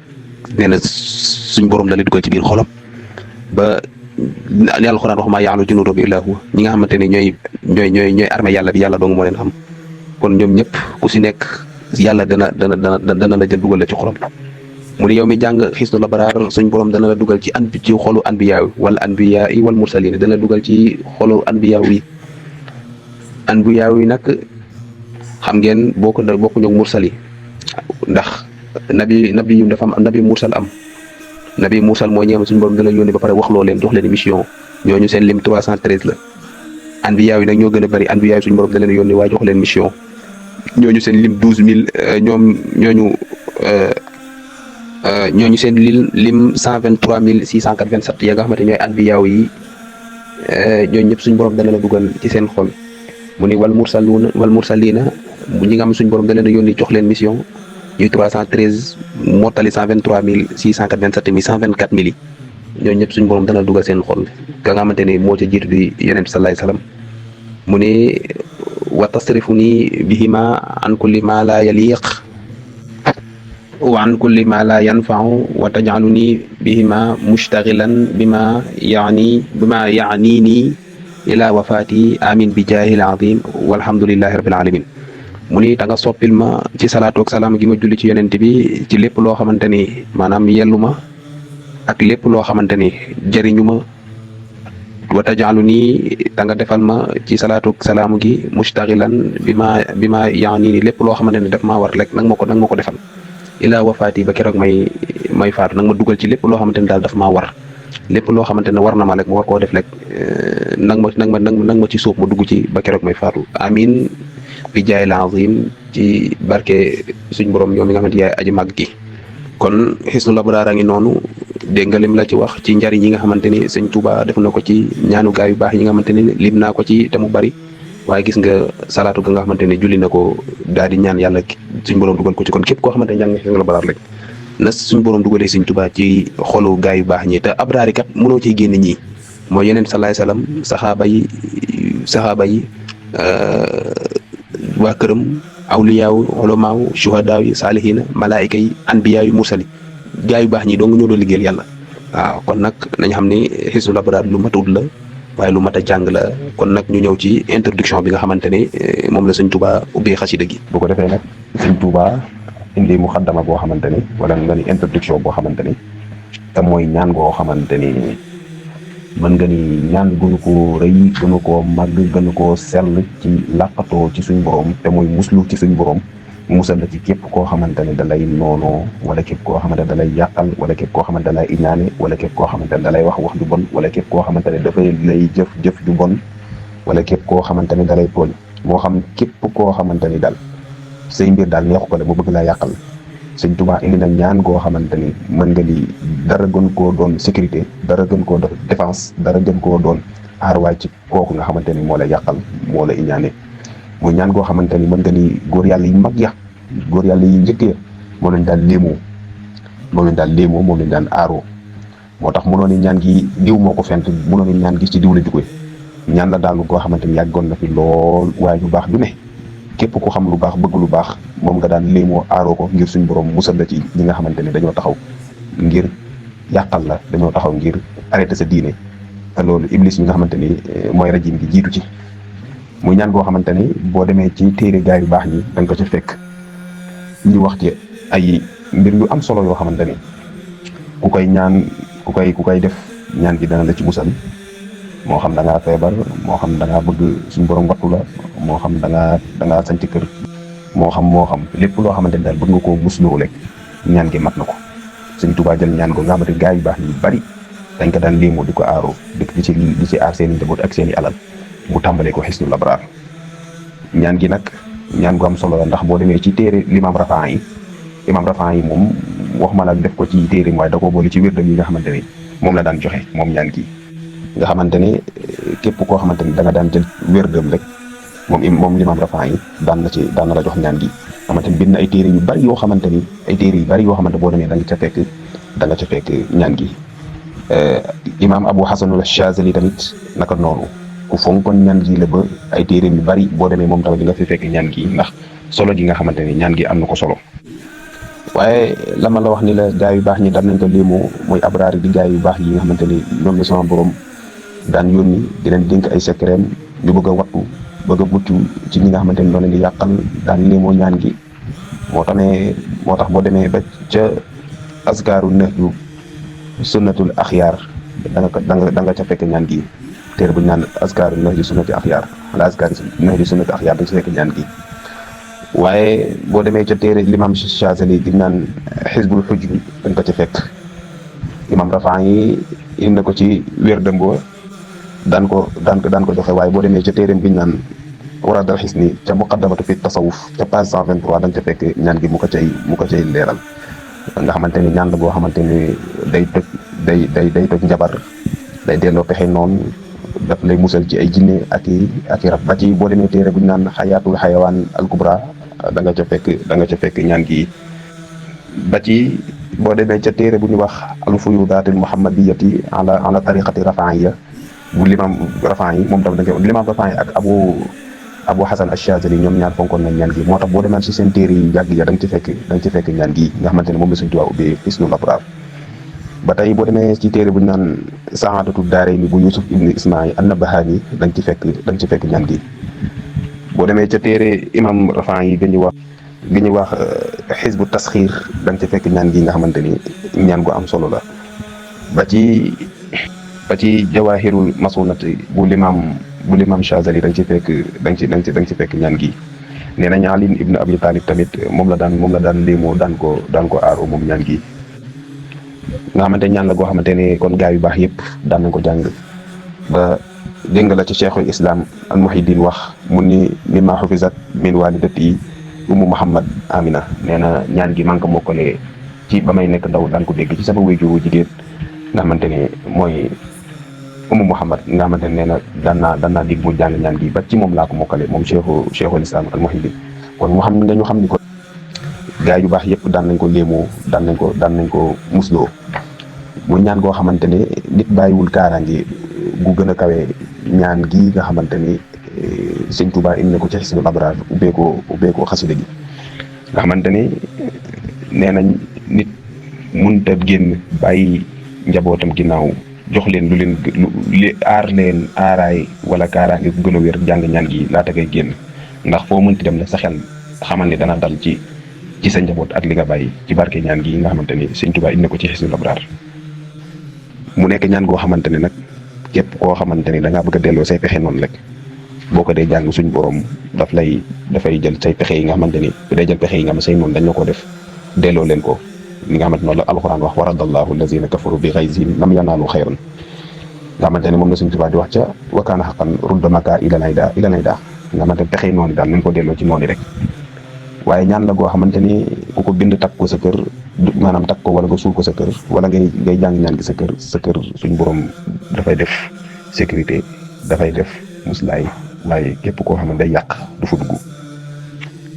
nee na suñ borom da lay dugal ci biir xolam ba li alxuraan wax maa ya'lamu junuuda rabbihi illaa huwa ñi nga xamante ne ñooy armée yàlla bi yàlla dong moo leen xam kon ñoom ñëpp ku si nekk yàlla dana la jël dugal la ci xolam mu ne yow mi jàng Hisnul Abraar suñ borom dana la dugal ci xolu anbiyaa yi wal mursaliin dana la dugal ci xolu anbiyaa yi nag xam ngeen bokku ñoog mursali ndax nabi yu dafa am nabi mursal am nabi mursal mooy ñeema suñ borom dana yónni ba pare waxloo leen jox leen mission ñooñu seen lim 313 la anbiyaa yi nag ñoo gën a bëri anbiyaa yi suñ borom da leen yónni waaye jox leen mission ñooñu seen lim 12000 ñooñu seen lim 123687 ya nga xamante ñooy anbiyaaw yi ñooñu ñëpp suñ borom dana la dugal ci seen xol mu ni wal mursaliina ñi nga xam suñ borom da leen a yónni jox leen mission ñuy 313 mottali 123687 mi 124000 yi ñooñu ñëpp suñ borom dana la dugal seen xol ka nga xamante ne moo ca jiitu di Yonent bi sallallahu alayhi wasallam mu ni wa tasrifuni bihima an kulli ma la yaliq wa an kulli ma la yanfa'u wa taj'aluni bihima mushtaghilan bima ya'nini ila wafati amin bi jaahil azim walhamdulillahi rabbil alamin mu ni ta nga soppil ma ci salaatu ak salaam gi ma julli ci yonent bi ci lépp loo xamante ni maanaam yellu ma ak lépp loo xamante ni jëriñu ma wa taj'aluni ta nga defal ma ci salaatu ak salaam gi mushtaghilan bima ya'nini lépp loo xamante ni daf maa war rek nag ma ko defal ilaa wafaati ba keroog may faatu nag ma dugal ci lépp loo xamante ne daal daf maa war lépp loo xamante ne war na ma rek ma war koo def rek nag ma ci suuf ma dugg ci ba keroog may faatu amin bi jaay la azim ci barke suñ borom ñoom mi nga xamante yaay aji màgg gi kon Hisnul Abraar a ngi noonu dégg nga lim la ci wax ci njariñ yi nga xamante ni Sëñ Tuubaa def na ko ci ñaanu gaay yu baax yi nga xamante ni lim naa ko ci te mu bari waaye gis nga salaatu ga nga xamante ne julli na ko daal di ñaan yàlla suñ borom dugal ko ci kon képp koo xamante ne jàng Hisnul Abraar rek na suñ borom dugalee Sëñ Tuubaa ci xolu gaay yu baax ñi te abraar yi kat mënoo ciy génn ñii mooy Yonent sallallahu alayhi wasallam saxaaba yi waa këram awliyaaw ulamaaw shuhadaa yi saalihiina malaayika yi anbiyaa yu mursali gaay yu baax ñi dong ñoo doon liggéeyal yàlla waaw kon nag nañ xam ni Hisnul Abraar lu matut la waaye lu mat a jàng la kon nag ñu ñëw ci introduction bi nga xamante ne moom la Sëñ Tuubaa ubbee xasida gi bu ko defee nag Sëñ Tuubaa indi muxaddama boo xamante ni wala nga ni introduction boo xamante ni te mooy ñaan goo xamante ni mën nga ni ñaan gënu koo rëy gënu koo màgg gënu koo sell ci làqatoo ci suñ borom te mooy muslu ci suñ borom musal la ci képp koo xamante ne da lay noonoo wala képp koo xamante ne da lay yàqal wala képp koo xamante ne da lay iñaane wala képp koo xamante ne da lay wax ju bon wala képp koo xamante ne dafay lay jëf ju bon wala képp koo xamante ne da lay tooñ moo xam képp koo xamante ni daal say mbir daal neexu ko la mu bëgg laa yàqal Sëñ Tuubaa indi na ñaan goo xamante ni mën nga ni dara gën koo doon sécurité, dara gën koo doon défense, dara gën koo doon aarwaay ci kooku nga xamante ni moo la yàqal, moo la iñaane. muy ñaan goo xamante ni mën nga ni góor yàlla yi mag ya, góor yàlla yi njëkk ya moo leen daan léemoo, moom lañ daan aaroo. moo tax mënoo ni ñaan gi diw moo ko fent, mënoo ni ñaan gi ci diw la jóge. ñaan la daal goo xamante ni yàggoon na fi lool, waaye lu baax du ne képp ku xam lu baax bëgg lu baax moom nga daan léemoo aaroo ko ngir suñ borom musal la ci ñi nga xamante ni dañoo taxaw ngir yàqal la, dañoo taxaw ngir arrêté sa diine. te loolu iblis mi nga xamante ni mooy rajim gi jiitu ci. muy ñaan goo xamante ni boo demee ci téere gaay yu baax ñi da nga ko ci fekk ñu wax ci ay mbir yu am solo yoo xamante ni ku koy ñaan ku koy def ñaan gi dana la ci musal. moo xam da ngaa feebar, moo xam da ngaa bëgg suñu borom wattu la, moo xam da ngaa sanc kër, moo xam lépp loo xamante ni daal bëgg nga koo musloo rek ñaan gi mat na ko. Sëñ Tuubaa jël ñaan ko nga xamante ni gaay yu baax ñu bari dañ ko daan léemoo di ko aaroo di ci aar seen i njaboot ak seen i alal. mu tàmbalee ko Hisnul Abraar. ñaan gi nag ñaan gu am solo la, ndax boo demee ci téere Imaam Rafaa'i yi moom wax ma la def ko ci téere waaye da koo boole ci wérdam yi nga xamante ni moom la daan joxe moom ñaan gi. nga xamante ni képp koo xamante ni da nga daan jël wérdam rek moom Imaam Rafaa'i daan na la jox ñaan gi. xamante ni bind na ay téere yu bari yoo xamante boo demee da nga ca fekk ñaan gi. Imaam Abu Hasanul Shaazili tamit naka noonu. ku fonkoon ñaan gi la ba ay téere yu bari boo demee moom tamit di nga fi fekk ñaan gi, ndax solo gi nga xamante ni ñaan gi am na ko solo. waaye la ma la wax ni la gaay yu baax ñi daan nañ ko léemoo mooy abraar di gaay yu baax yi nga xamante ni ñoom la sama borom daan yónni di leen dénk ay secret ñu bëgg a wattu bëgg a mucc ci ñi nga xamante ni doon leen di yàqal, daan léemoo ñaan gi. moo tax boo demee ba ca askaaru nahju sunnatul axyaar da nga ca fekk ñaan gi. téere bu ñu naan askaaru nahju sunnati axyaar wala askaaru nahju sunnati axyaar dañ ci fekk ñaan gi. waaye boo demee ca téere l'imam Chazali di naan xisbul xujri dañ ko ca fekk. Imam Rafaa'i indi na ko ci wér dëmboo daan ko joxe, waaye boo demee ca téere bi ñu naan waradal xisni ca muqaddamatu fi tasawuf ca page 123 dañ ca fekk ñaan gi mu ko cay leeral. nga xamante ni ñaan la boo xamante ni day toj njabar, day delloo pexe noonu, daf lay musal ci ay jinne ak i rab. ba ci boo demee téere bu ñu naan xayaatul xayawaan al kubra da nga ca fekk ñaan gi. ba ci boo demee ca téere bu ñu wax al fuyudaatil muhammadiyati ala tariqati Rafaa'iya bu limam Rafaa'i moom tamit limam Rafaa'i ak Abu Hasan Ash-Shaazili ñoom ñaar fonkoon nañ ñaan gi. moo tax boo demee ci seen téere yi yàgg ya da nga ci fekk ñaan gi nga xamante ne moom la Sëñ Tuubaa ubbee Hisnul Abraar. ba tey boo demee ci téere bu ñu naan Saadatu Daarayni bu Yusuf ibn Ismaïl an-Nabahani da nga ci fekk ñaan gi. boo demee ca téere imam Rafaa'i yi bi ñuy wax xisbu tasxiir da nga ci fekk ñaan gi nga xamante ni ñaan gu am solo la. ba ci jawaahirul masunati bu limam Chazali da nga ci fekk ñaan gi. nee nañ Ali ibn Abi Talib tamit moom la daan léemoo daan ko aaroo moom ñaan gi. nga xamante ñaan la goo xamante ne kon gaay yu baax yëpp daan nañ ko jàng. ba dégg nga la ci cheikhul islam al muhiddin wax mu ni mimma hufizat min walidati ummu Muhammad Amina. nee na ñaan gi maa ngi ko mokkalee ci ba may nekk ndaw daan ko dégg ci sama wéyjuru jigéen nga xamante ne mooy ummu Muhammad nga xamante ne nee na daan naa dégg mu jàng ñaan gi ba ci moom laa ko mokkalee moom cheikhul islam al muhiddin. kon mu xam ni ko gaay yu baax yëpp daan nañ ko léemoo daan nañ ko musloo. muy ñaan goo xamante ne nit bàyyiwul kaaraange gu gën a kawe ñaan gi nga xamante ni Sëñ Tuubaa indi na ko ci Hisnul Abraar ubbee ko xasida gi. nga xamante ni nee nañ nit mënut a génn bàyyi njabootam ginnaaw jox leen lu aar leen aaraay wala kaaraange gu gën a wér jàng ñaan gi laata ngay génn. ndax foo mënti dem ne sa xel xamal ni dana dal ci sa njaboot ak li nga bàyyi ci barke ñaan gi nga xamante ni Sëñ Tuubaa indi na ko ci Hisnul Abraar. mu nekk ñaan goo xamante ne nag képp koo xamante ni da ngaa bëgg a delloo say pexe noonu rek boo ko dee jàng suñ borom dafay jël say pexe yi nga xamante ni day jël pexe yi nga xam say noonu dañ la ko def delloo leen ko li nga xamante noonu la alxuraan wax wa raddallahu allazina kafaru bi ghayzihim lam yanaalu xayran nga xamante ne moom la Sëñ Tuubaa di wax ca wa kaana haqqan rudda makaar ila nayda nga xamante ne pexe yi noonu daal nañ ko delloo ci noonu rek. waaye ñaan la goo xamante ni ku ko bind takk ko sa kër maanaam takk ko wala nga suul ko sa kër wala ngay jàng ñaan gi sa kër suñ borom dafay def sécurité dafay def muslaay waaye képp koo xam ne day yàq du fa dugg.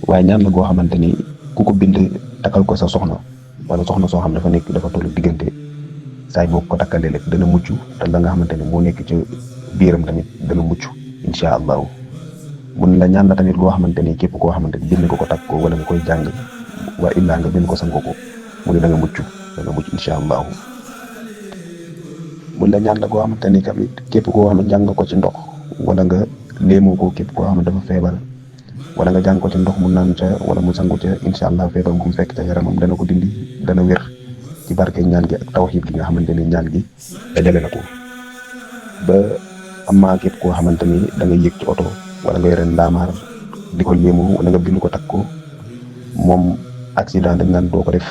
waaye ñaan la goo xamante ni ku ko bind takkal ko sa soxna wala soxna soo xam dafa tollu diggante saay boo ko takkalee rek dana mucc te la nga xamante ni moo nekk ci biiram tamit dana mucc incha allahu. mun la ñaan la tamit loo xamante ni képp koo xamante ni bind nga ko takk ko wala nga koy jàng waa illaa nga bind ko sangoo ko mu ne da nga mucc incha allahu. mun la ñaan la goo xamante ni tamit képp koo xam ne jàng nga ko ci ndox wala nga léemoo ko képp koo xam ne dafa feebar wala nga jàng ko ci ndox mu naan ca wala mu sangu ca incha allah feebar bu mu fekk ca yaramam dana ko dindi dana wér ci barke ñaan gi ak tawxiid gi nga xamante ni ñaan gi dajale na ko. ba amaa képp koo xamante ni da nga yëg ci oto wala nga yore ndaamaar di ko léemoo wala nga bind ko takk ko moom accident dañ naan doo ko def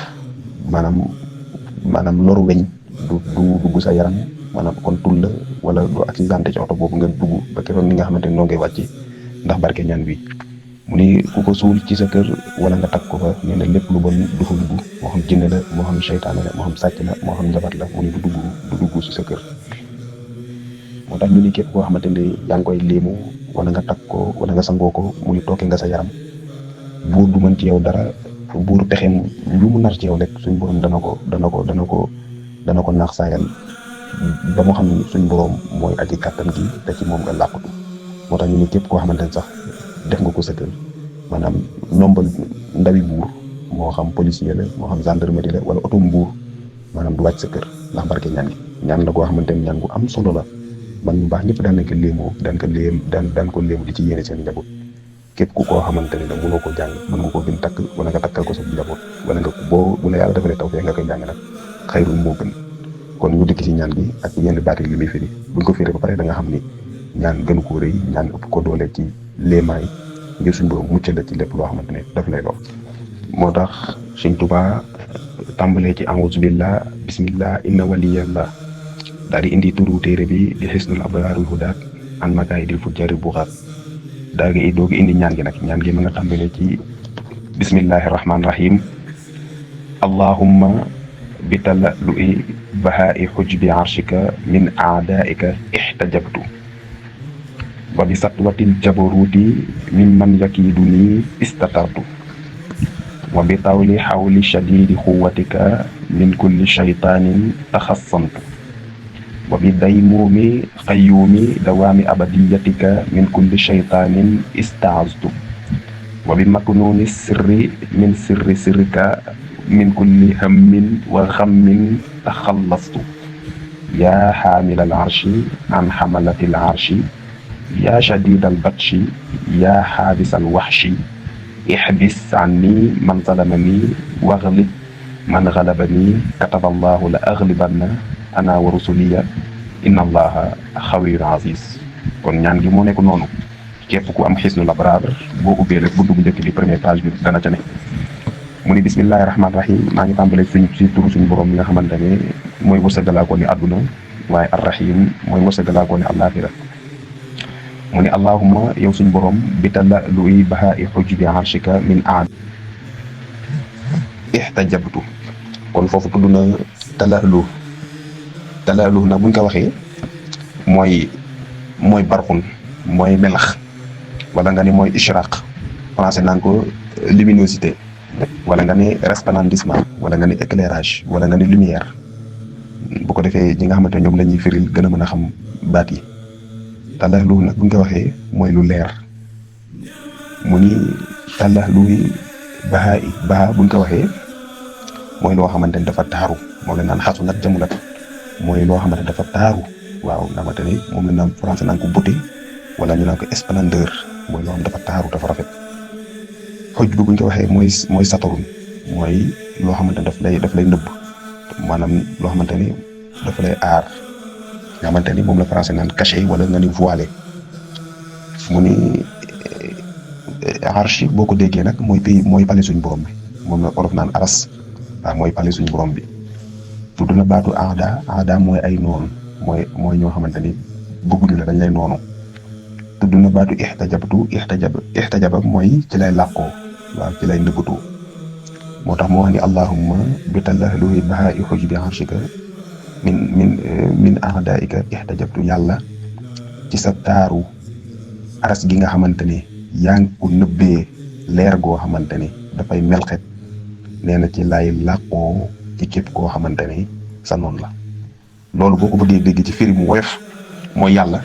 maanaam loru weñ du dugg sa yaram maanaam kon tul la wala doo accidenté ci oto boobu nga dugg ba keroog ni nga xamante ni noo ngay wàcce ndax barke ñaan bi. mu ni ku ko suul ci sa kër wala nga takk ko fa nee na lépp lu bon du fa dugg moo xam jinne la moo xam seytaane la moo xam sàcc la moo xam njabar la mu ni du dugg ci sa kër. moo tax ñu ni képp koo xamante ni yaa ngi koy léemu wala nga takk ko wala nga sangoo ko mu ni tooke nga sa yaram buur du mën ci yow dara buur pexeem lu mu nar ci yow rek suñ borom dana ko naax saayal ba mu xam suñ borom mooy aji kàttan gi te ci moom nga làqatu. moo tax ñu ni képp koo xamante ni sax def nga ko sa kër maanaam nombal ndawi buur moo xam policier la moo xam gendarmerie la wala oto buur maanaam du wàcc sa kër ndax barke ñaan gi. ñaan la koo xamante ni ñaan gu am solo la man bu baax ñëpp daan nañ ko léemoo daan ko léemu di ci yéene seen njaboot. képp ku koo xamante ni nag mënoo ko jàng mën nga ko bind takk wala nga takkal ko sa njaboot wala nga bu la yàlla defalee taw fee nga koy jàng nag xayrul moo gën. kon ñu dikk ci ñaan gi ak yenn baat yi li muy firi buñ ko firee ba pare da nga xam ni ñaan gënu ko rëy ñaan ëpp ko doole ci léemaay ngir suñ borom muccal la ci lépp loo xamante ne daf lay lor. moo tax Sëñ Tuubaa tàmbalee ci a'uuzu billah bismillah inna waliyallah daal di indi turu téere bi di xisnul abraarul hudaat an makaayidil fujjaari buxaat daal di doogi indi ñaan gi nag ñaan gi ma nga tàmbalee ci bismillahi rahmaani rahim allahumma bi talallu'i bahaa'i xujbi arshika min aadaika ixtajabtu wa bi satwatil jabaruuti min man yakiiduni istatartu wa bi tawli xawli shadiidi xuwatika min kulli shaytaanin taxassantu wa bi daymuumi qayyuumi dawaami abadiyatika min kulli shaytaanin istaaztu wa bi maknuuni sirri min sirri sirrika min kulli hammin wa xammin taxallastu yaa xaamilal arshi an xamalatil arshi yaa shadiidal batshi yaa xaabisal waxshi ixbis anni man zalamani waxlib man xalabani kataballahu la aglibanna ana wa rusuliya inna allaha xawiyun aziz. kon ñaan gi moo nekk noonu képp ku am xisnul abraar boo ubbee rek bu dugg njëkk bi première page bi dana ca ne. mu ni bismillahi rahmaani rahim maa ngi tàmbalee ci turu suñu borom mi nga xamante ne mooy wërsëgalaa ko ni àdduna waaye arrahim mooy wërsëgalaa ko ni àllaaxira. mu ni allahumma yow suñu borom bi talallu'i bahaa'i xujbi arshika min aad ixtajabtu. kon foofu tudd na talallu nag buñ ko waxee mooy barxun mooy melax wala nga ne mooy ishraq français naan ko luminosité wala nga ne resplendissement wala nga ne éclairage wala nga ne lumière bu ko defee ñi nga xamante ñoom la ñuy firil gën a mën a xam baat yi. talallu nag buñ ko waxee mooy lu leer mu ni talallu baha buñ ko waxee mooy loo xamante ni dafa taaru moom la naan xasu nag jamulat mooy loo xamante ni dafa taaru waaw nga xamante ni moom la naan français naan ko beauté wala ñu naan ko splendeur mooy loo xam dafa taaru dafa rafet. xoj bu buñ ko waxee mooy saturun mooy loo xamante ni daf lay nëbb maanaam loo xamante ni dafa lay aar nga xamante ni moom la français naan caché wala nga ni voilé. mu ni arsh boo ko déggee nag mooy pale suñ borom bi moom la olof naan aras waaw mooy pale suñ borom bi. tudd na baatu aada mooy ay noonu mooy ñoo xamante ni bëgguñu la dañ lay noonu. tudd na baatu ixtajaba mooy ci lay làqoo waaw ci lay nëbbatoo moo tax mu wax ni allahumma bi talahluhi bahaa'i hujbi arshika min a'daika ihtajabtu yàlla ci sa taaru aras gi nga xamante ne yaa ngi ko nëbbee leer goo xamante ne dafay melxet nee na ci lay làqoo ci képp koo xamante ne sa noonu la. loolu boo ko bëggee dégg ci firi mu woyof mooy yàlla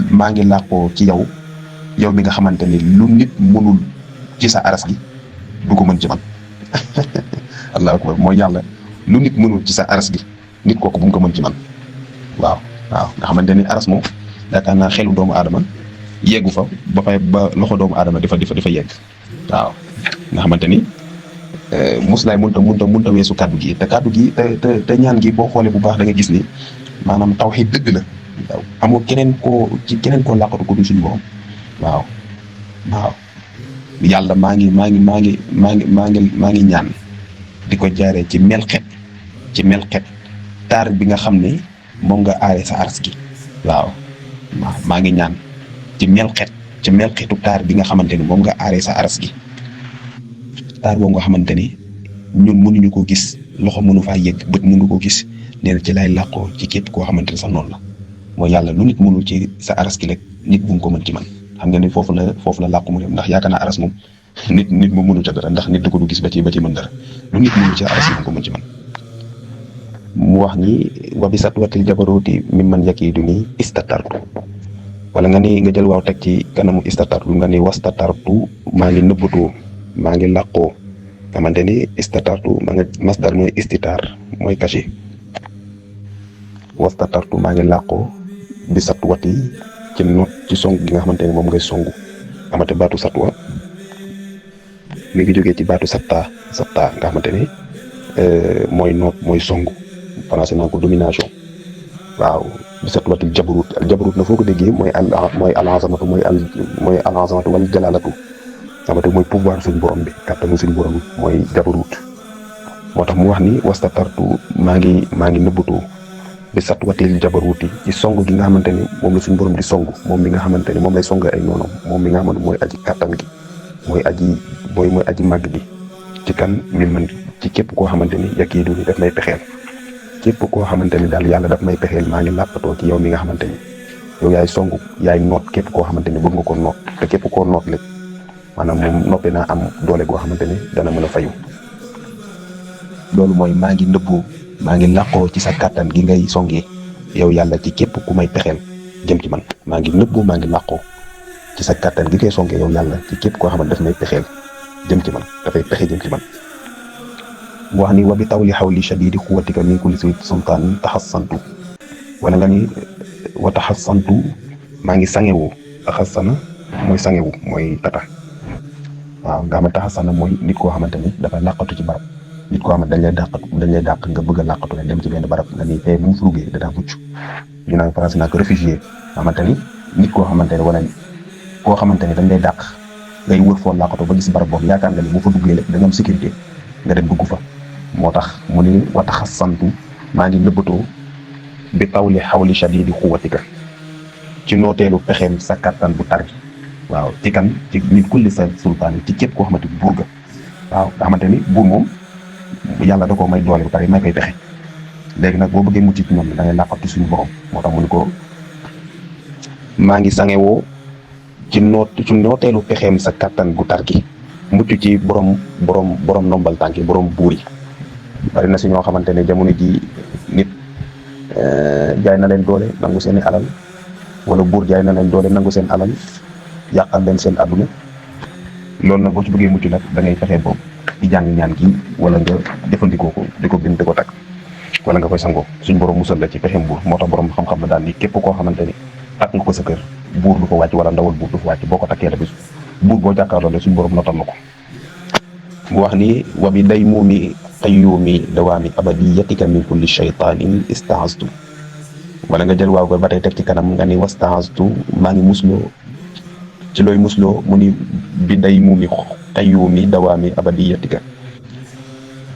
maa ngi làqoo ci yow mi nga xamante ni lu nit mënul ci sa aras gi du ko mën ci man allahu akbar mooy yàlla lu nit mënul ci sa aras gi nit kooku bu mu ko mën ci man waaw nga xamante ni aras moom yaakaar naa xelu doomu aadama yeggu fa ba fay ba loxo doomu aadama dafa yegg waaw nga xamante ni muslaay mënta weesu kàddu gi te ñaan gi boo xoolee bu baax da nga gis ni maanaam tawxiid dëgg la waaw amoo keneen koo làqatu ko du suñu borom waaw yàlla maa ngi ñaan di ko jaaree ci melxet taar bi nga xam ne moom nga aaree sa ars gi waaw maa ngi ñaan ci melxetu taar bi nga xamante ni moom nga aaree sa ars gi taar boobu nga xamante ni ñun mënuñu ko gis loxo mënu faa yegg bët mënu ko gis nee na ci lay làqoo ci képp koo xamante ni sax noonu la mooy yàlla lu nit mënul ci sa aras gi rek nit bu mu ko mën ci man xam nga ni foofu la làqu mu dem ndax yaakaar naa aras moom nit moom mënu ca dara ndax nit du ko du gis ba ci mën dara lu nit mënul ci aras gi bu ko mën ci man mu wax ni wa bi satwatil jabarooti mi man yakiidu ni istatartu wala nga ni nga jël waaw teg ci kanamu istatartu nga ni wastatartu maa ngi nëbbatoo maa ngi làqoo xamante ni istatartu maa ngi masdar mooy istitar mooy caché wastatartu maa ngi làqoo bi satwati ci noot ci song gi nga xamante ni moom ngay songu xamante baatu satwa mi ngi jógee ci baatu satta nga xamante ni mooy noot mooy songu français naan ko domination waaw bi satwatil jabarut na foo ko déggee mooy al-azamatu mooy al-azamatu wal jalalatu xamante mooy pouvoir suñu borom bi kàttanu suñu borom mooy jabarut moo tax mu wax ni wastatartu maa ngi nëbbatoo bi satwatil jabaruti ci song gi nga xamante ni moom la suñu borom di song moom mi nga xamante ni moom lay song ay noonam moom mi nga xamante mooy aji kàttan gi mooy aji màgg bi ci kan mi man ci képp koo xamante ni yakiidu ni daf may pexeel képp koo xamante ni daal yàlla daf may pexeel maa ngi làppatoo ci yow mi nga xamante ni yow yaay song yaay noot képp koo xamante ni bëgg nga ko noot te képp koo noot lépp maanaam moom noppee naa am doole goo xamante ni dana mën a fayu loolu mooy maa ngi nëbboo maa ngi làqoo ci sa kàttan gi ngay songee yow yàlla ci képp ku may pexeel jëm ci man maa ngi nëbboo maa ngi làqoo ci sa kàttan gi ngay songee yow yàlla ci képp koo xamante daf may pexeel jëm ci man dafay pexe jëm ci man mu wax ni wa bi tawli xawli shadidi xuwatika min kulli sultaan taxassantu wala nga ni wa taxassantu maa ngi sangewu taxassana mooy sangewu mooy tata waaw nga xamante taxassana mooy nit koo xamante ni dafay làqatu ci barab nit koo xamante dañ lay dàq nga bëgg a làqatu leen dem ci benn barab nga ni fee bu mu furugee danaa mucc ñu naan français naa ko réfugié xamante ni nit koo xamante ne wala koo xamante ni dañ lay dàq ngay wër foo làqatu ba gis barab boobu yaakaar nga ni bu fa duggee lépp da nga am sécurité nga dem dugg fa moo tax mu ni wa taxassantu maa ngi nëbbatoo bi tawli xawli shadidi xuwatika ci nooteelu pexeem sa kattan bu tar gi waaw ci kan ci nit kulli sa sultaan ci képp koo xamante ni buur ga waaw nga xamante ni buur moom yàlla da koo may doole bu pare may koy pexe léegi nag boo bëggee mucc ci ñoom da ngay làqatu suñu borom moo tax mu ni ko maa ngi sangewoo ci nooteelu pexeem sa kattan gu tar gi mucc ci borom ndombal tànk yi borom buur yi bari na si ñoo xamante ne jamono ji nit jaay na leen doole nangu seeni alal wala buur jaay na leen doole nangu seen alal yàqal leen seen àdduna loolu nag boo ci bëggee mucc nag da ngay fexe boobu di jàng ñaan gi wala nga jëfandikoo ko di ko bind di ko takk wala nga koy sangoo suñ borom musal la ci pexem buur moo tax borom xam-xam la daal ni képp koo xamante ni takk nga ko sa kër buur du ko wàcc wala ndawal buur du ko wàcc boo ko takkee rek buur boo jàkkaarloo la suñ borom notal na ko mu wax ni wa bi day muumi qayyuumi dawaami abadiyatika min kulli shaytaanin istaastu wala nga jël waaw ba tey teg ci kanam nga ni wastaastu maa ngi musloo ci looy musloo mu ni bi day muumi qayyuumi dawaami abadiyatika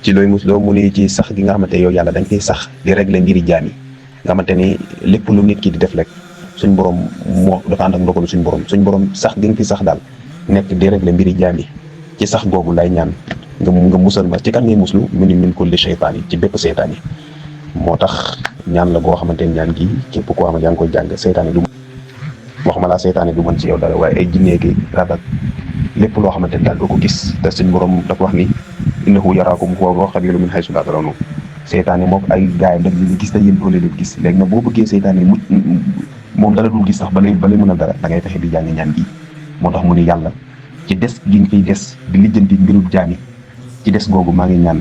ci looy musloo mu ni ci sax gi nga xamante yow yàlla dañ koy sax di régler mbiri jaam yi nga xamante ni lépp lu nit ki di def rek suñ borom moo dafa ànd ak ndogalu suñ borom sax gi nga fi sax daal nekk di régler mbiri jaam yi ci sax googu lay ñaan nga musal ma ci kan ngay muslu mu ni min kulli shaytaan yi ci bépp seytaan yi. moo tax ñaan la goo xamante ni ñaan gi képp koo xam ne yaa ngi koy jàng seytaane du waxuma laa seytaane du mën ci yow dara waaye ay jinnee ki rab ak lépp loo xamante ni daal doo ko gis te suñ borom dafa wax ni innahu yaraakum huwa wa qabiluhu min haysu laa tarawnahu seytaane moom ay gaay dañ leen gis te yéen doo leen gis léegi nag boo bëggee seytaane mucc moom dara dul gis sax ba lay mën a dara da ngay fexe di jàng ñaan gi. moo tax mu ni yàlla ci des gi nga fiy des di lijjanti mbirub jaami ci des googu maa ngi ñaan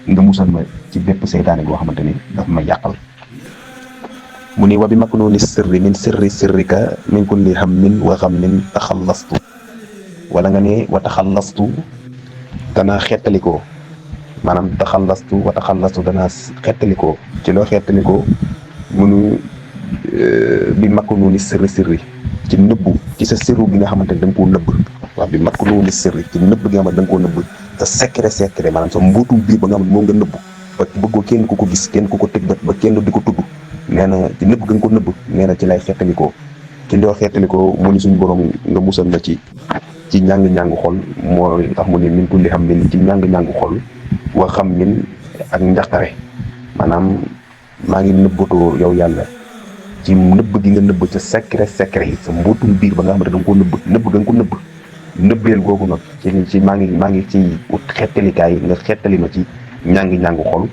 nga musal ma ci bépp seytaane goo xamante ni daf ma yàqal. mu ni wa bi maknuuni sirri min sirrika min kulli hammin wa ghammin taxallastu wala nga ne wa taxallastu danaa xettalikoo maanaam taxallastu wa taxallastu danaa xettalikoo ci loo xettalikoo munu bi maknuuni sirri ci nëbbu ci sa sirru gi nga xamante ni da nga koo nëbb. waaw bi maknuuni sirri ci nëbb gi nga xamante da nga koo nëbb sa secret maanaam sa mbootu biir ba nga xam ne moom nga nëbb ba bëggoo kenn ku ko gis kenn ku ko tëj ba kenn di ko tudd. nee na ci nëbb ga nga ko nëbb nee na ci lay xettalikoo ci loo xettalikoo mu ni suñu borom nga musal na ci ñàng-ñàng xol moo tax mu ni min kulli xam min ci ñàng-ñàng xol wa xam min ak njaqare maanaam maa ngi nëbbatoo yow yàlla ci nëbb gi nga nëbb ca secret yi sa mbootum biir ba nga xam ne da nga koo nëbb ga nga ko nëbb nëbbeel googu nag ci maa ngi ci ut xettalikaay nga xettali ma ci ñàng-ñàng xol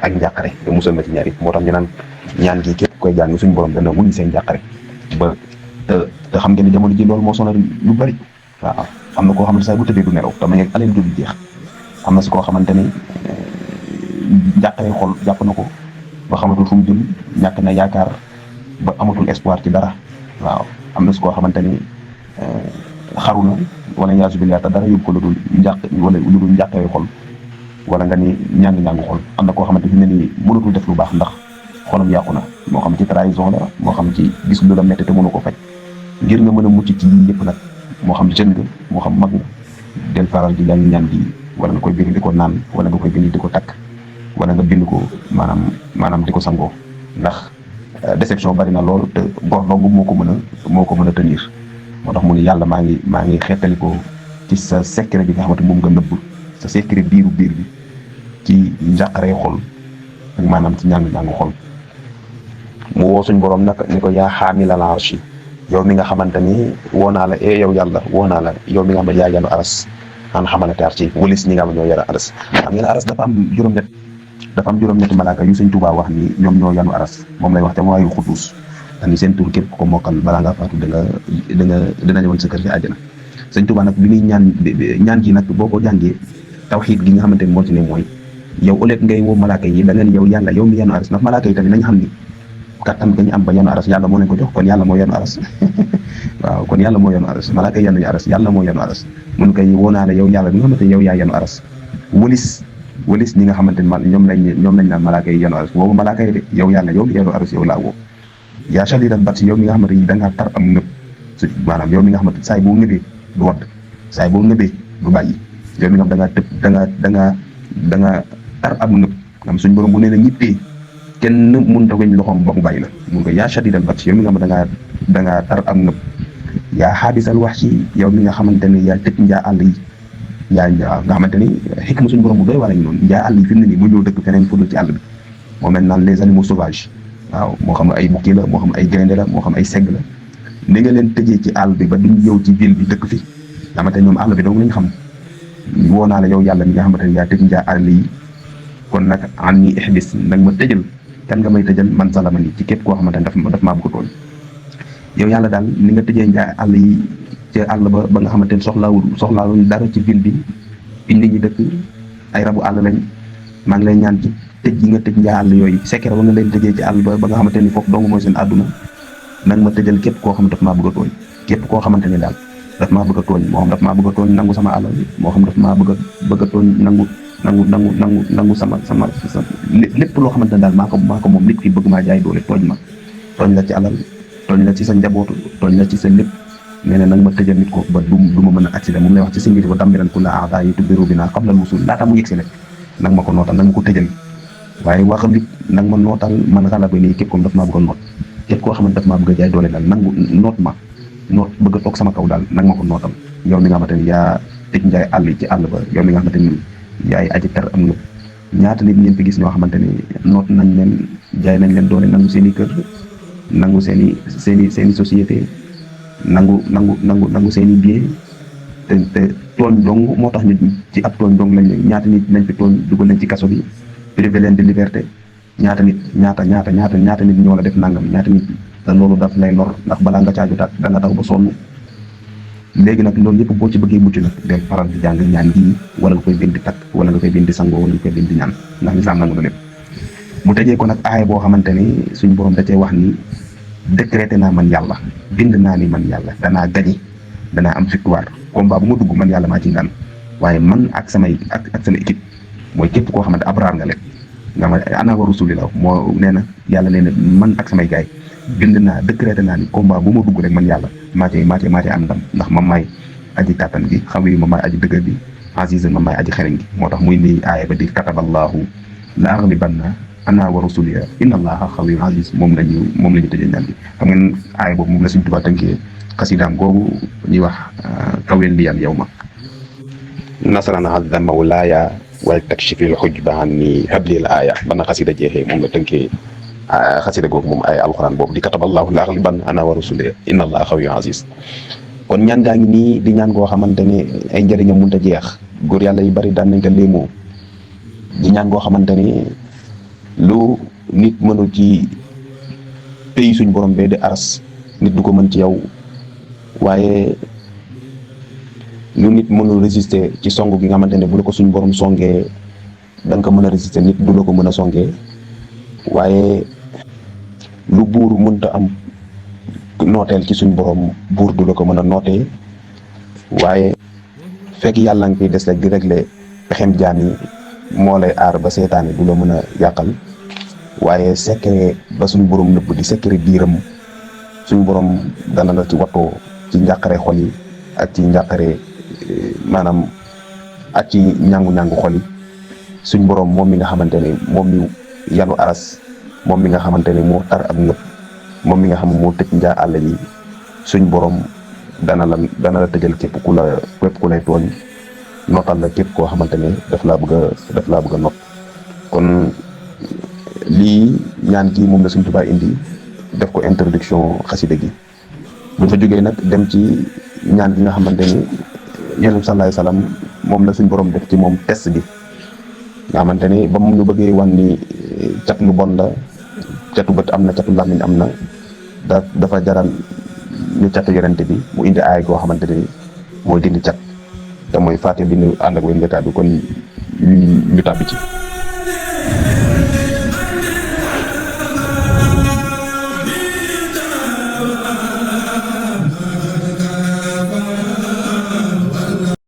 ak njàqare nga musal ma ci ñaar moo tax ñu naan ñaan gi képp koy jàng suñu borom dana wuñu seen njàqare ba te xam ngeen ne jamono ji loolu moo sonal lu bari. waaw am na koo xamante saa bu tëddee du nelaw te ma ngi aleen jël jeex am na si koo xamante ni njàqare xol jàpp na ko ba xamatul fu mu jëm ñàkk na yaakaar ba amatul espoir ci dara. waaw am na si koo xamante ni xaru na wala yaasu billah te dara yóbbu ko lu dul njàqare xol wala nga ni ñàng-ñàng xol. am na koo xamante ni ne mënatul def lu baax ndax xolam yàqu na moo xam ci trahison la moo xam ci gis lu la metti te mënu ko faj. ngir nga mën a mucc ci yëpp nag moo xam jeune nga moo xam mag nga del faral di jàng ñaan gi wala nga koy bind di ko naan wala nga koy bind di ko takk wala nga bind ko maanaam di ko sangoo ndax déception bari na lool te góor dong moo ko mën a tenir. moo tax mu ni yàlla maa ngi xettalikoo ci sa secret bi nga xamante moom nga nëbb sa secret biir bi ci njàqaree xol ak maanaam ci ñàng-ñàng xol. mu woo suñ borom nag ni ko yaa xaamilal arshi yow mi nga xamante ni woo naa la yow yàlla woo naa la yow mi nga xam ne yaa yanu aras an xamalate arshi walis ñi nga xam ne ñoo yara aras. xam ngeen aras dafa am juróom-ñetti malaaka yu sëñ Tuubaa wax ni ñoom ñoo yanu aras moom lay wax te mooy xuddus dañu seen tur képp ko mokkal balaa nga faatu dina ñëwal sa kër ci àjjana. sëñ Tuubaa nag bi muy ñaan gi nag boo ko jàngee tawxiid gi nga xamante ni moo ci ne mooy yow au lieu ngay woo malaaka yi da nga ni yow yàlla yow mi yanu aras ndax malaaka yi tamit nañ xam ni kattan ga ñu am ba yanu aras yàlla moo leen ko jox kon yàlla moo yanu aras waaw kon yàlla moo yanu aras malaaka yi yanuñu aras yàlla moo yanu aras mun koy woo naa la yow yàlla bi nga xamante ni yow yaa yanu aras walis ñi nga xamante ni ñoom lañ naan malaaka yi yanu aras woowu malaaka yi de yow yàlla yow mi yanu aras yow laa woo yaa shadiidal batshi yow mi nga xamante ni da ngaa tar am ngëb maanaam yow mi nga xamante saay boo ngëbee du wadd saay boo ngëbee du bàyyi yow mi nga xam da ngaa tëb da ngaa tar am ngëb am suñ borom bu nee na ñittee kenn mënut a weñ loxoom ba mu bàyyi la mun ko yaa shadiidal batshi yow mi nga xam da ngaa tar am ngëb yaa xaabisal wahshi yow mi nga xamante ne yaa tëj njaa àll yi nga xamante ni xikma suñu borom bu doy wala ñu noonu njaa àll yi fi mu ne nii mu ñëw dëkk feneen fudul ci àll bi moo mel naan les animaux sauvages waaw moo xam ay bukki la moo xam ay gaynde la moo xam ay segg la ni nga leen tëjee ci àll bi ba duñ ñëw ci ville bi dëkk fi xamante ñoom àll bi dong lañ xam woo naa la yow yàlla mi nga xamante ne yaa tëj njaa àll yi kon nag an ni ixbis nag ma tëjal kan nga may tëjal man salama ni ci képp koo xamante ne daf maa bëgg tooñ yow yàlla daal ni nga tëjee njaa àll yi ca àll ba nga xamante ne soxlaawuñ dara ci ville bi fi nit ñi dëkk ay rabu àll lañ maa ngi lay ñaan ci tëj yi nga tëj njaa àll yooyu secret ba nga leen tëjee ci àll ba nga xamante ni foofu dong mooy seen àdduna nag ma tëjal képp koo xam ne daf maa bëgg a tooñ képp koo xamante ni daal daf maa bëgg a tooñ moo xam daf maa bëgg a tooñ nangu sama àll moo xam daf maa bëgg a tooñ nangu sama lépp loo xamante ne daal maa ko moom nit ki bëgg maa jaay doole tooñ la ci alal tooñ la ci sa njabootu tooñ la ci sa lépp nee na nag ma tëjal nit ko ba du ma mën a accident moom lay wax ci si ngir ba dambiran ku la aada yi tubbiru bi naa xam la wusul laata mu yëgsi rek nag ma ko nootal nag ma ko tëjal waaye wax nit nag ma nootal man xala ba nii képp comme daf maa bëgg a noot képp koo xamante daf maa bëgg a jaay doole daal nangu noot bëgg a toog sama kaw daal nag ma ko nootal yow mi nga xamante ni tëj njaay àll ci àll ba yow mi nga xamante ni yaay aji tar am na ñaata nit ngeen fi gis ñoo xamante ni noot nañ leen jaay nañ leen doole nangu seen i kër nangu seen i société nangu seen i bien te tooñ dong moo tax ñu ci ab tooñ dong lañ ñaata nit nañ fi tooñ dugal leen ci kaso bi privé leen de liberté ñaata nit ñoo la def nangam ñaata nit te loolu daf lay lor ndax balaa nga caa jotaat da nga taw ba sonn. léegi nag loolu yëpp boo ci bëggee mucc nag del faral di jàng ñaan gi wala nga koy bind di takk wala nga koy bind di sangoo wala nga koy bind di ñaan ndax lislaam nangu na lépp. mu tëjee ko nag aaya boo xamante ni suñu borom da cee wax ni décrété naa man yàlla bind naa ni man yàlla danaa gañe danaa am victoire combat bu ma dugg man yàlla maa ciy daan waaye man ak sama équipe mooy képp koo xamante abraar nga lekk nga ma ana wa rasulillah moo nee na yàlla nee na man ak samay gaay bind naa décrété naa ni combat bu ma dugg rek man yàlla maa cay am ndam ndax ma maay aji kàttan gi xam yi ma maay aji dëgër gi aziz ma maay aji xereñ gi moo tax muy ni aaya ba di kataballahu la aghlibanna ana wa rasuliya inna allaha xawiyyun aziz moom lañu tëjee ñaan bi xam ngeen aaya boobu moom la Sëriñ Tuubaa tënkee xasidaam googu ñuy wax kawel liyal yow ma nasran hadda mawlaaya wal takshifil hujba anni hablil aaya bana xasida jeexee moom la tënkee xasida googu moom ay alxuraan boobu di kataballahu la aghlibanna ana wa rasuliya inna allaha xawiyyun aziz kon ñaan gaa ngi nii di ñaan goo xamante ne ay njëriñam mënut a jeex góor yàlla yu bari daan nañ ko léemoo di ñaan goo xamante ni lu nit mënul ci pays suñ borom bee di aras nit du ko mën ci yow waaye lu nit mënul résister ci song gi nga xamante ne bu la ko suñ borom songee da nga ko mën a résister nit du la ko mën a songee waaye lu buur mënta am nooteel ci suñ borom buur du la ko mën a nootee waaye fekk yàlla nga koy des rek di régler pexem jaam yi moo lay aar ba seetaane du la mën a yàqal waaye secret ba suñ borom nëbb di secret biiram suñ borom dana la ci wattoo ci njàqare xol yi ak ci njàqare maanaam ak ci ñàngu-ñàngu xol yi suñ borom moom mi nga xamante ne moom mi yanu aras moom mi nga xamante ne moo tar ak nëpp moom mi nga xam moo tëj njaa àll yi suñ borom dana la tëjal képp ku lay tooñ notal la képp koo xamante ne daf laa bëgg a not kon lii ñaan kii moom la Sëriñ Tuubaa indi def ko introduction xasida gi buñ fa jógee nag dem ci ñaan gi nga xamante ni Yonent bi sallallahu alayhi wasallam moom la suñ borom def ci moom test bi nga xamante ni ba mu ñu bëggee wan ni cat lu bon la catu bët am na catu làmmiñ am na dafa jaral ñu catu yorente bi mu indi aay goo xamante ni mooy dindi cat te mooy fàtte bi ñu ànd ak wéy njëkkaat bi kon ñu tàbbi ci